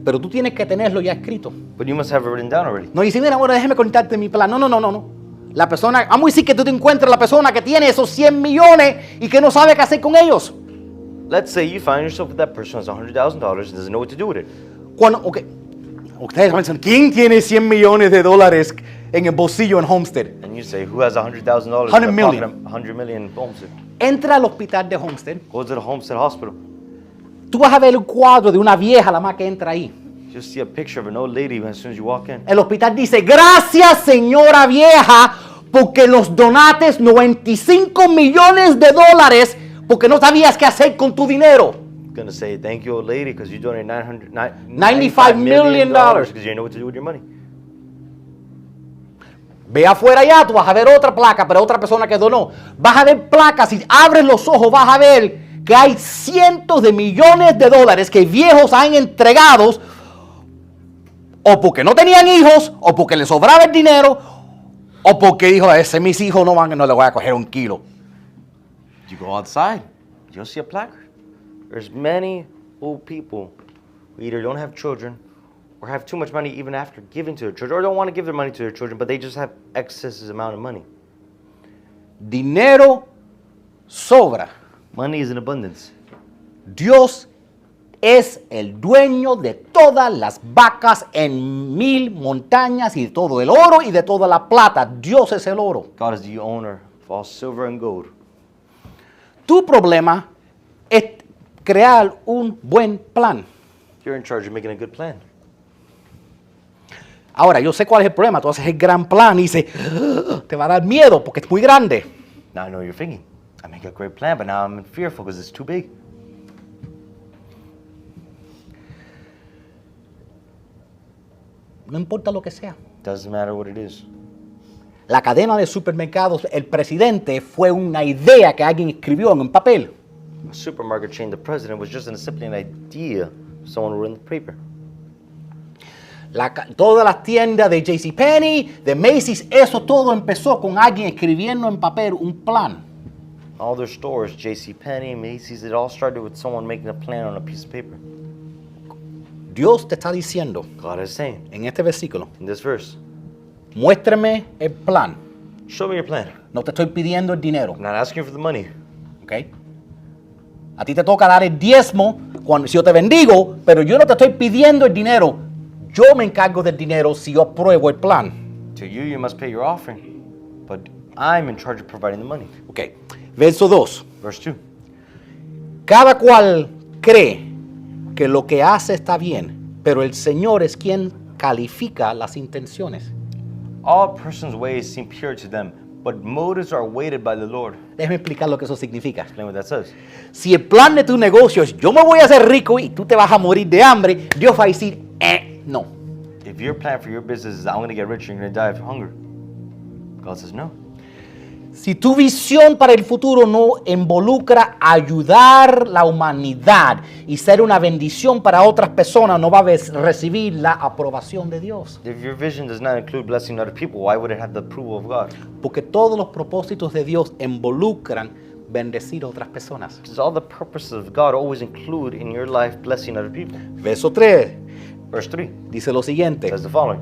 Pero tú tienes que tenerlo ya escrito. But you must have it written down already. No dice, mira, ahora déjame contarte mi plan. No. La persona, vamos a decir que tú te encuentras la persona que tiene esos 100 millones y que no sabe qué hacer con ellos. Let's say you find yourself with that person who has $100,000 and doesn't know what to do with it. Ustedes piensan, ¿quién tiene 100 millones en el bolsillo en Homestead? And you say, who has $100,000? 100 million. 100 million in Homestead. Entra al hospital de Homestead. Goes to the Homestead Hospital. Tú vas a ver el cuadro de una vieja la más que entra ahí. You see a picture of an old lady as soon as you walk in. El hospital dice, gracias señora vieja, porque nos donaste 95 millones de dólares porque no sabías qué hacer con tu dinero. Gonna say, thank you, old lady, because you donated $95 million because you didn't know what to do with your money. Ve afuera allá, tú vas a ver otra placa, pero otra persona que donó. Vas a ver placas, si abres los ojos vas a ver que hay cientos de millones de dólares que viejos han entregado o porque no tenían hijos, o porque les sobraba el dinero, o porque dijo, mis hijos no le voy a coger un kilo. You go outside, you'll see a placard. There's many old people who either don't have children or have too much money even after giving to their children, or don't want to give their money to their children, but they just have excess amount of money. Dinero sobra. Money is in abundance. Dios es el dueño de todas las vacas en 1000 montañas y de todo el oro y de toda la plata. Dios es el oro. God is the owner of all silver and gold. Tu problema es crear un buen plan. You're in charge of making a good plan. Ahora, yo sé cuál es el problema. Tú haces el gran plan y dices, te va a dar miedo porque es muy grande. Now I know what you're thinking. I make a great plan, but now I'm fearful because it's too big. No importa lo que sea. Doesn't matter what it is. La cadena de supermercados, el presidente, fue una idea que alguien escribió en un papel. A supermarket chain, the president, was just simply an idea someone wrote in the paper. Todas las tiendas de JCPenney, de Macy's, eso todo empezó con alguien escribiendo en papel un plan. All their stores, JCPenney, Macy's, it all started with someone making a plan on a piece of paper. Dios te está diciendo God is saying en este versículo, in this verse, muéstrame el plan. show me your plan. No te estoy pidiendo el dinero. I'm not asking for the money. ¿Ok? A ti te toca dar el diezmo si yo te bendigo, pero yo no te estoy pidiendo el dinero. Yo me encargo del dinero si yo apruebo el plan. To you, you must pay your offering. But I'm in charge of providing the money. Ok. Verso 2. Verse 2. Cada cual cree que lo que hace está bien, pero el Señor es quien califica las intenciones. All persons' ways seem pure to them, but motives are weighted by the Lord. Déjame explicar lo que eso significa. Explain what that says. Si el plan de tu negocio es yo me voy a hacer rico y tú te vas a morir de hambre, Dios va a decir, no. If your plan for your business is I'm going to get rich and you're going to die of hunger, God says no. Si tu visión para el futuro no involucra ayudar la humanidad y ser una bendición para otras personas, no va a recibir la aprobación de Dios. If your vision does not include blessing other people, why would it have the approval of God? Porque todos los propósitos de Dios involucran bendecir a otras personas. Because all the purposes of God always include in your life blessing other people. Verso 3 Verse 3 dice lo siguiente. says the following.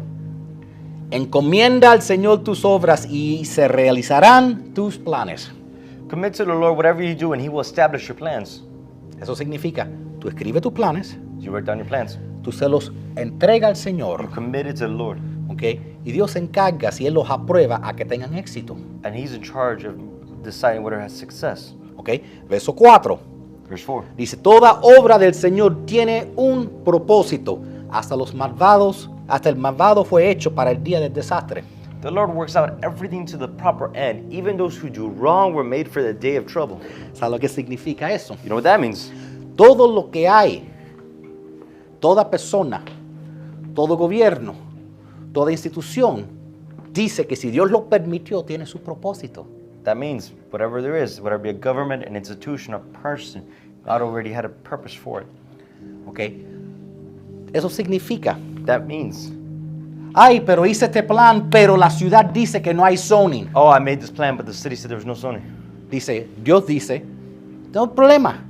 Encomienda al Señor tus obras y se realizarán tus planes. Commit to the Lord whatever you do and He will establish your plans. Eso significa, tú escribe tus planes, You write down your plans. tú se los entrega al You Señor, commit it to the Lord. ¿ok? Y Dios se encarga, si Él los aprueba, a que tengan éxito, And He's in charge of deciding whether it has success. ¿ok? Verso 4 Verse 4. dice, toda obra del Señor tiene un propósito, hasta el malvado fue hecho para el día del desastre. The Lord works out everything to the proper end. Even those who do wrong were made for the day of trouble. ¿Sabes lo que significa eso? You know what that means? Todo lo que hay, toda persona, todo gobierno, toda institución, dice que si Dios lo permitió, tiene su propósito. That means whatever there is, whether it be a government, an institution, a person, God already had a purpose for it. ¿Ok? Eso significa, That means, ay, pero hice este plan, pero la ciudad dice que no hay zoning. oh, I made this plan, but the city said there was no zoning. Dios dice, no hay problema.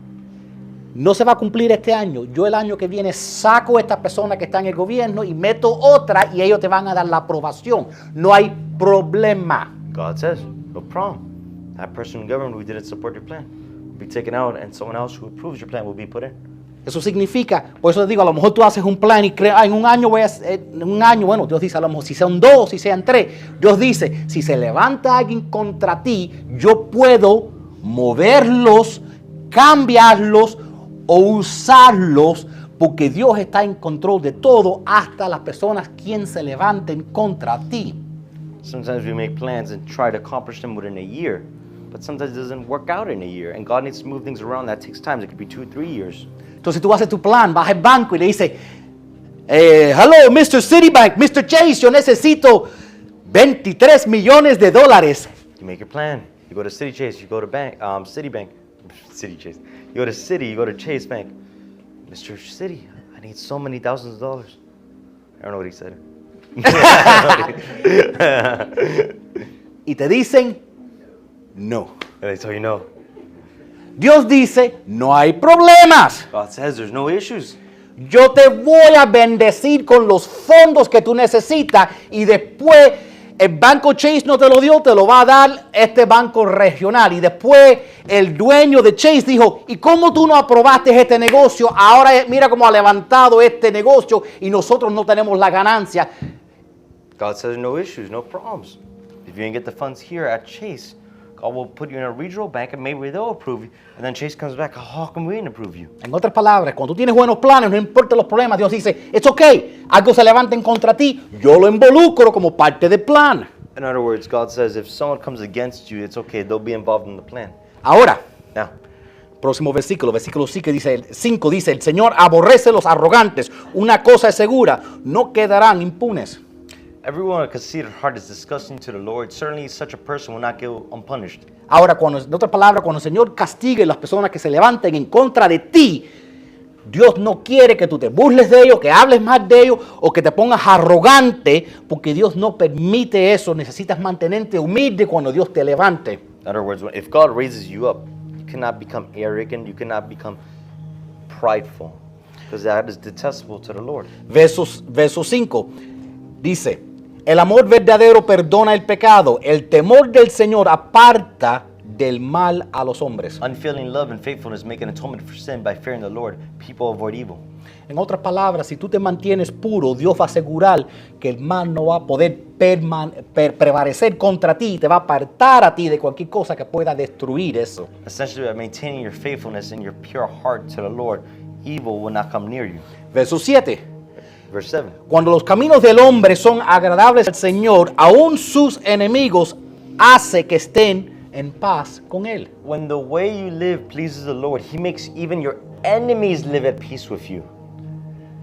No se va a cumplir este año. Yo el año que viene saco a esta persona que está en el gobierno y meto otra y ellos te van a dar la aprobación. No hay problema. God says, no problem. That person in government who didn't support your plan will be taken out, and someone else who approves your plan will be put in. Eso significa, por eso digo, a lo mejor tú haces un plan y crees, en un año bueno, Dios dice, a lo mejor si sean 2, si sean 3, Dios dice, si se levanta alguien contra ti, yo puedo moverlos, cambiarlos o usarlos, porque Dios está en control de todo, hasta las personas quien se levanten contra ti. Sometimes we make plans and try to accomplish them within a year, but sometimes it doesn't work out in a year, and God needs to move things around. That takes time. It could be 2 or 3 years. Entonces tú haces tu plan, vas al banco y le dices, hello, Mr. Citibank, Mr. Chase, yo necesito $23 millones. You make your plan. You go to City Chase. You go to Citibank. City Chase. You go to City. You go to Chase Bank. Mr. City, I need so many thousands of dollars. I don't know what he said. Y te dicen, no. And they tell you no. Dios dice, no hay problemas. God says there's no issues. Yo te voy a bendecir con los fondos que tú necesitas y después el banco Chase no te lo dio, te lo va a dar este banco regional. Y después el dueño de Chase dijo, ¿y cómo tú no aprobaste este negocio? Ahora mira cómo ha levantado este negocio y nosotros no tenemos la ganancia. God says no issues, no problems. If you didn't get the funds here at Chase, God will put you in a regional bank and maybe they'll approve you. And then Chase comes back, how come we didn't approve you? En otras palabras, cuando tú tienes buenos planes, no importa los problemas, Dios dice, it's okay, algo se levanta en contra ti, yo lo involucro como parte del plan. In other words, God says if someone comes against you, it's okay, they'll be involved in the plan. Ahora, Now, próximo versículo 5 dice, el Señor aborrece los arrogantes, una cosa es segura, no quedarán impunes. everyone with a conceited heart is disgusting to the Lord. Certainly such a person will not go unpunished. Ahora, en otras palabras, cuando el Señor castigue a las personas que se levanten en contra de ti, Dios no quiere que tú te burles de ellos, que hables más de ellos o que te pongas arrogante, porque Dios no permite eso. Necesitas mantenerte humilde cuando Dios te levante. In other words, if God raises you up, you cannot become arrogant, you cannot become prideful, because that is detestable to the Lord. Verso 5 dice, El amor verdadero perdona el pecado. El temor del Señor aparta del mal a los hombres. Unfailing love and faithfulness make an atonement for sin by fearing the Lord. People avoid evil. En otras palabras, si tú te mantienes puro, Dios va a asegurar que el mal no va a poder prevalecer contra ti, te va a apartar a ti de cualquier cosa que pueda destruir eso. Essentially, by maintaining your faithfulness and your pure heart to the Lord, evil will not come near you. Verso 7. Verse 7. Cuando los caminos del hombre son agradables al Señor, aún sus enemigos hace que estén en paz con Él. When the way you live pleases the Lord, He makes even your enemies live at peace with you.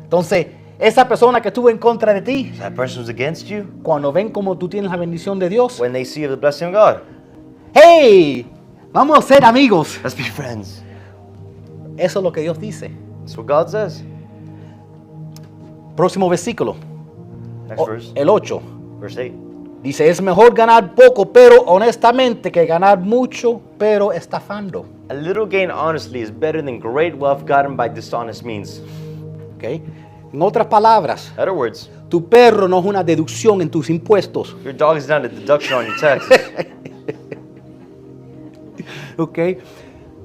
Entonces, esa persona que estuvo en contra de ti, That person who's against you, cuando ven como tú tienes la bendición de Dios, when they see the blessing of God, ¡hey! Vamos a ser amigos. let's be friends. Eso es lo que Dios dice. That's what God says. Próximo versículo, Next verse, el 8. verse 8. Dice, es mejor ganar poco, pero honestamente, que ganar mucho, pero estafando. A little gain honestly is better than great wealth gotten by dishonest means. ¿Ok? En otras palabras, In other words, tu perro no es una deducción en tus impuestos. your dog is not a deduction on your taxes. ¿Ok?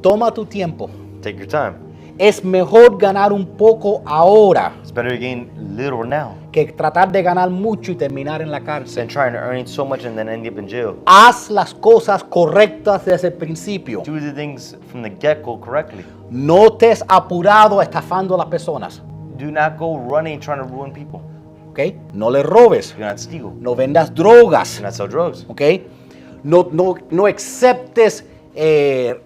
Toma tu tiempo. Take your time. Es mejor ganar un poco ahora It's better to gain little now que tratar de ganar mucho y terminar en la cárcel. than trying to earn so much and then end up in jail. Haz las cosas correctas desde el principio. Do the things from the get-go correctly. No te has apurado estafando a las personas. Do not go running trying to ruin people. ¿Ok? No le robes. Do not steal. No vendas drogas. Do not sell drugs. ¿Ok? No aceptes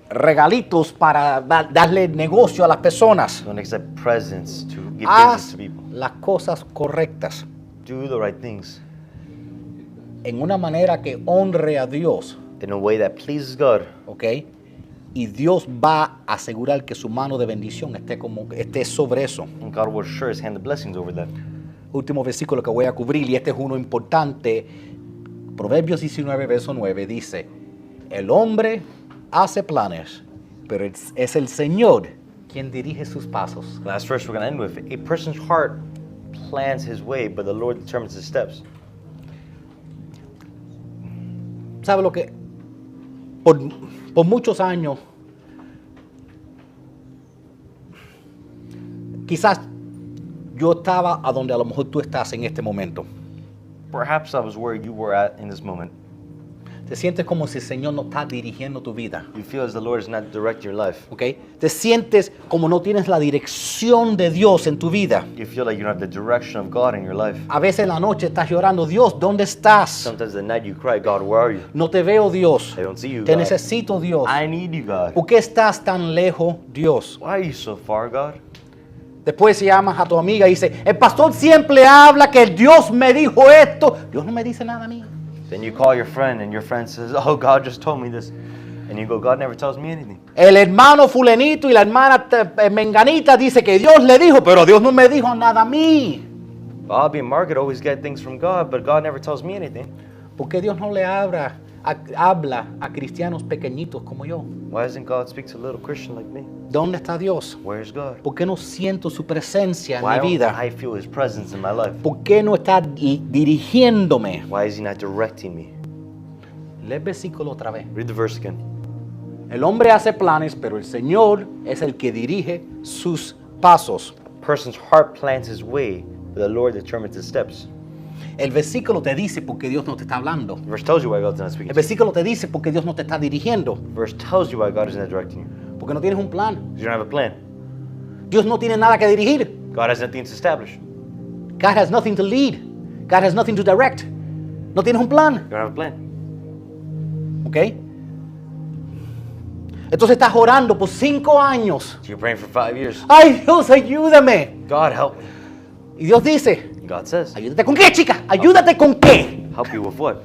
regalitos para darle negocio a las personas. Don't accept presents to give business Haz to people. las cosas correctas Do the right things en una manera que honre a Dios. in a way that pleases God. ¿Ok? Y Dios va a asegurar que su mano de bendición esté sobre eso. And God will sure His hand the blessings over that. Último versículo que voy a cubrir, y este es uno importante. Proverbios 19, verso 9 dice, el hombre hace planes, pero es el Señor quien dirige sus pasos. Last verse we're going to end with. A person's heart plans his way, but the Lord determines his steps. ¿Sabe lo que? Por muchos años, quizás yo estaba a donde a lo mejor tú estás en este momento. Perhaps I was where you were at in this moment. Te sientes como si el Señor no está dirigiendo tu vida. You feel as the Lord is not directing your life. ¿Ok? Te sientes como no tienes la dirección de Dios en tu vida. You feel like you don't have the direction of God in your life. A veces en la noche estás llorando, Dios, ¿dónde estás? Sometimes at night you cry, God, where are you? No te veo, Dios. I don't see you, Te God. necesito, Dios. I need you, God. ¿Por qué estás tan lejos, Dios? Why are you so far, God? Después llamas a tu amiga y dice, el pastor siempre habla que Dios me dijo esto. Dios no me dice nada a mí. Then you call your friend and your friend says, oh, God just told me this. And you go, God never tells me anything. El hermano fulanito y la hermana menganita dice que Dios le dijo, pero Dios no me dijo nada a mí. Bobby and Margaret always get things from God, but God never tells me anything. ¿Por qué Dios no le habla a cristianos pequeñitos como yo? Why doesn't God speak to a little Christian like me? ¿Dónde está Dios? Where's God? ¿Por qué no siento su presencia en Why mi don't vida? I feel His presence in my life? ¿Por qué no está dirigiéndome? Why is He not directing me? Lee el versículo otra vez. Read the verse again. El hombre hace planes, pero el Señor es el que dirige sus pasos. A person's heart plans his way, but the Lord determines his steps. El versículo te dice porque Dios no te está hablando. The verse tells you why God's not speaking El to you. versículo te dice porque Dios no te está dirigiendo. The verse tells you why God is not directing you. Porque no tienes un plan. You don't have a plan. Dios no tiene nada que dirigir. God has nothing to establish. God has nothing to lead. God has nothing to direct. No tienes un plan. You don't have a plan. ¿Ok? Entonces estás orando por 5 años. So you're praying for 5 years. ¡Ay, Dios, ayúdame! God, help me. Y Dios dice, And God says, ayúdate con qué, chica, ayúdate con qué. help you with what?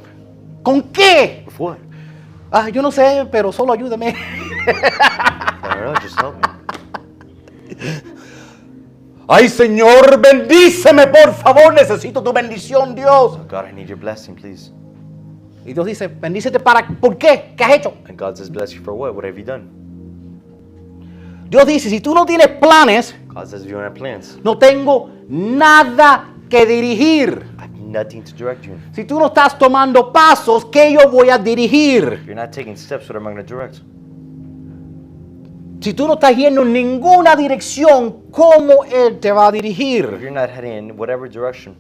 ¿Con qué? With what? Ah, yo no sé, pero solo ayúdame. I don't know, just help me. Ay, Señor, bendíceme, por favor, necesito tu bendición, Dios. Oh, God, I need your blessing, please. Y Dios dice, bendícete ¿por qué? ¿Qué has hecho? And God says, bless you for what? What have you done? Dios dice, si tú no tienes planes, God says, if you don't have plans, no tengo nada que dirigir. I have nothing to direct you. Si tú no estás tomando pasos, ¿qué yo voy a dirigir? If you're not taking steps, what am I going to direct? Si tú no estás yendo en ninguna dirección, ¿cómo Él te va a dirigir? If you're not heading in whatever direction,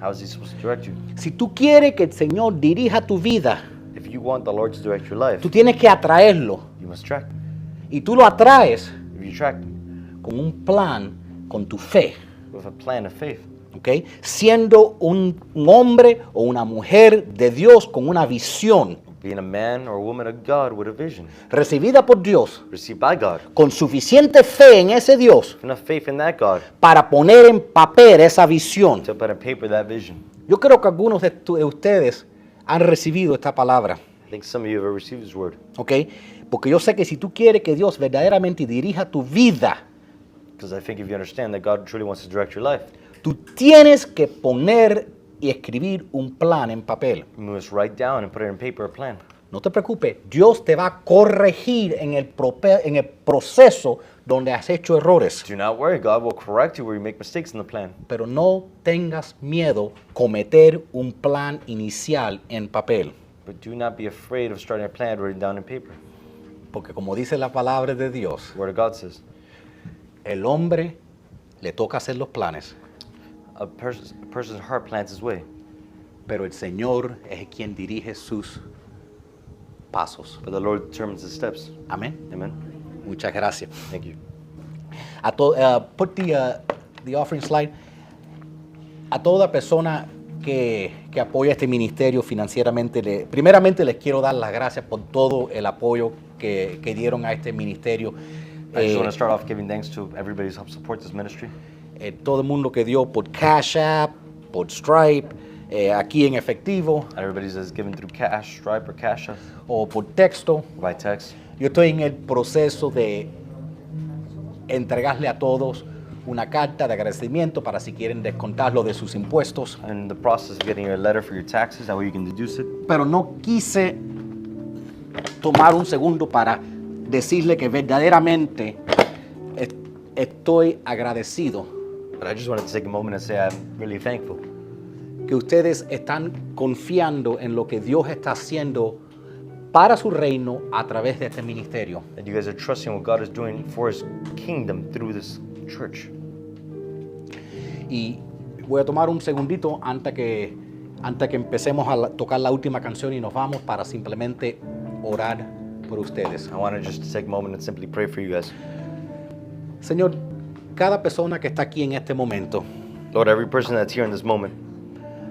how is he supposed to direct you? Si tú quieres que el Señor dirija tu vida, If you want the Lord to direct your life, tú tienes que atraerlo. you must track. Y tú lo atraes If you track con un plan, con tu fe. with a plan of faith, ¿Ok? Siendo un hombre o una mujer de Dios con una visión being a man or a woman of God with a vision, recibida por Dios, received by God, con suficiente fe en ese Dios enough faith in that God para poner en papel esa visión. to put on paper that vision. Yo creo que algunos de ustedes han recibido esta palabra, I think some of you have received His word, ¿ok? Porque yo sé que si tú quieres que Dios verdaderamente dirija tu vida, because I think if you understand that God truly wants to direct your life, tú tienes que poner y escribir un plan en papel. you must write down and put it in paper a plan. No te preocupes, Dios te va a corregir en el proceso donde has hecho errores. Do not worry, God will correct you where you make mistakes in the plan. Pero no tengas miedo cometer un plan inicial en papel. But do not be afraid of starting a plan written down in paper. Porque como dice la palabra de Dios, The word of God says, el hombre le toca hacer los planes, a person's heart plans his way, pero el Señor es quien dirige sus pasos. but the Lord determines his steps. Amén. Amen. Muchas gracias. Thank you. Put the offering slide. A toda persona que apoya este ministerio financieramente, primeramente les quiero dar las gracias por todo el apoyo que dieron a este ministerio. I just want to start off giving thanks to everybody who's helped support this ministry. Todo el mundo que dio por Cash App, por Stripe, aquí en efectivo And everybody that's given through cash, Stripe, or Cash App, o por texto. or by text. Yo estoy en el proceso de entregarle a todos una carta de agradecimiento para si quieren descontarlo de sus impuestos. And in the process of getting a letter for your taxes, that way you can deduce it. Pero no quise tomar un segundo para decirle que verdaderamente estoy agradecido But I just wanted to take a moment and say I'm really thankful que ustedes están confiando en lo que Dios está haciendo para su reino a través de este ministerio. that you guys are trusting what God is doing for His kingdom through this church. Y voy a tomar un segundito antes que empecemos a tocar la última canción y nos vamos para simplemente orar por ustedes. I want to just take a moment and simply pray for you guys. Señor, cada persona que está aquí en este momento, Lord, every person that's here in this moment,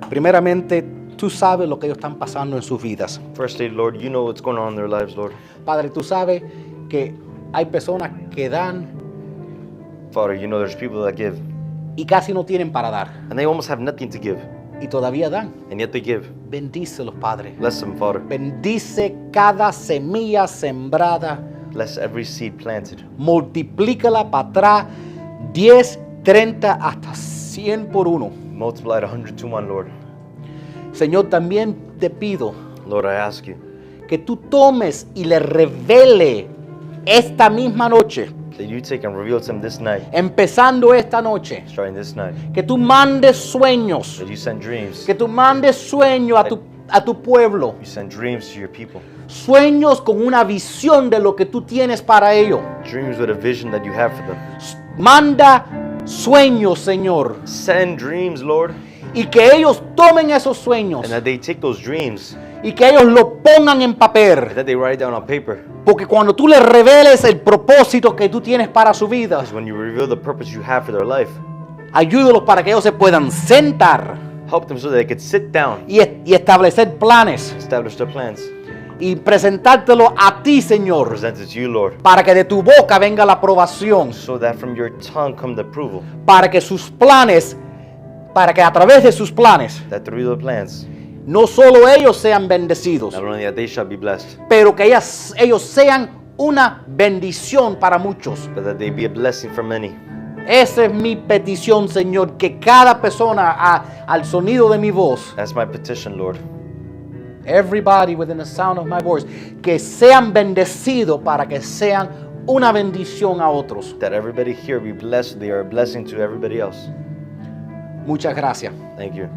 primeramente, tú sabes lo que ellos están pasando en sus vidas. firstly, Lord, you know what's going on in their lives, Lord. Padre, tú sabes que hay personas que dan Father, you know there's people that give, y casi no tienen para dar. and they almost have nothing to give, Y todavía dan. and yet they give. Bendícelos, Padre. Bless them, Father. Bendice cada semilla sembrada. Bless every seed planted. Multiplícala para atrás 10, 30, hasta 100 por uno. Multiply it 100 to 1, Lord. Señor, también te pido Lord, I ask you que tú tomes y le revele esta misma noche, that you take and reveal to them this night, empezando esta noche, starting this night, que tú mandes sueños, that you send dreams. que tú mandes sueños a tu pueblo, You send dreams to your people. sueños con una visión de lo que tú tienes para ellos. Dreams with a vision that you have for them. Manda sueños, Señor, Send dreams, Lord, y que ellos tomen esos sueños and that they take those dreams y que ellos lo pongan en and papel. that they write it down on paper. Porque cuando tú les reveles el propósito que tú tienes para su vida, Because when you reveal the purpose you have for their life, ayúdalos para que ellos se puedan sentar help them so that they could sit down, y establecer planes establish their plans, y presentártelo a ti, Señor, present it to you, Lord, para que de tu boca venga la aprobación, so that from your tongue come the approval, para que sus planes, para que a través de sus planes, that through the plans, no solo ellos sean bendecidos, not only that they shall be blessed, pero que ellos sean una bendición para muchos. but that they be a blessing for many. Esa es mi petición, Señor, que cada persona al sonido de mi voz, That's my petition, Lord. everybody within the sound of my voice, que sean bendecidos para que sean una bendición a otros. That everybody here be blessed. They are a blessing to everybody else. Muchas gracias. Thank you.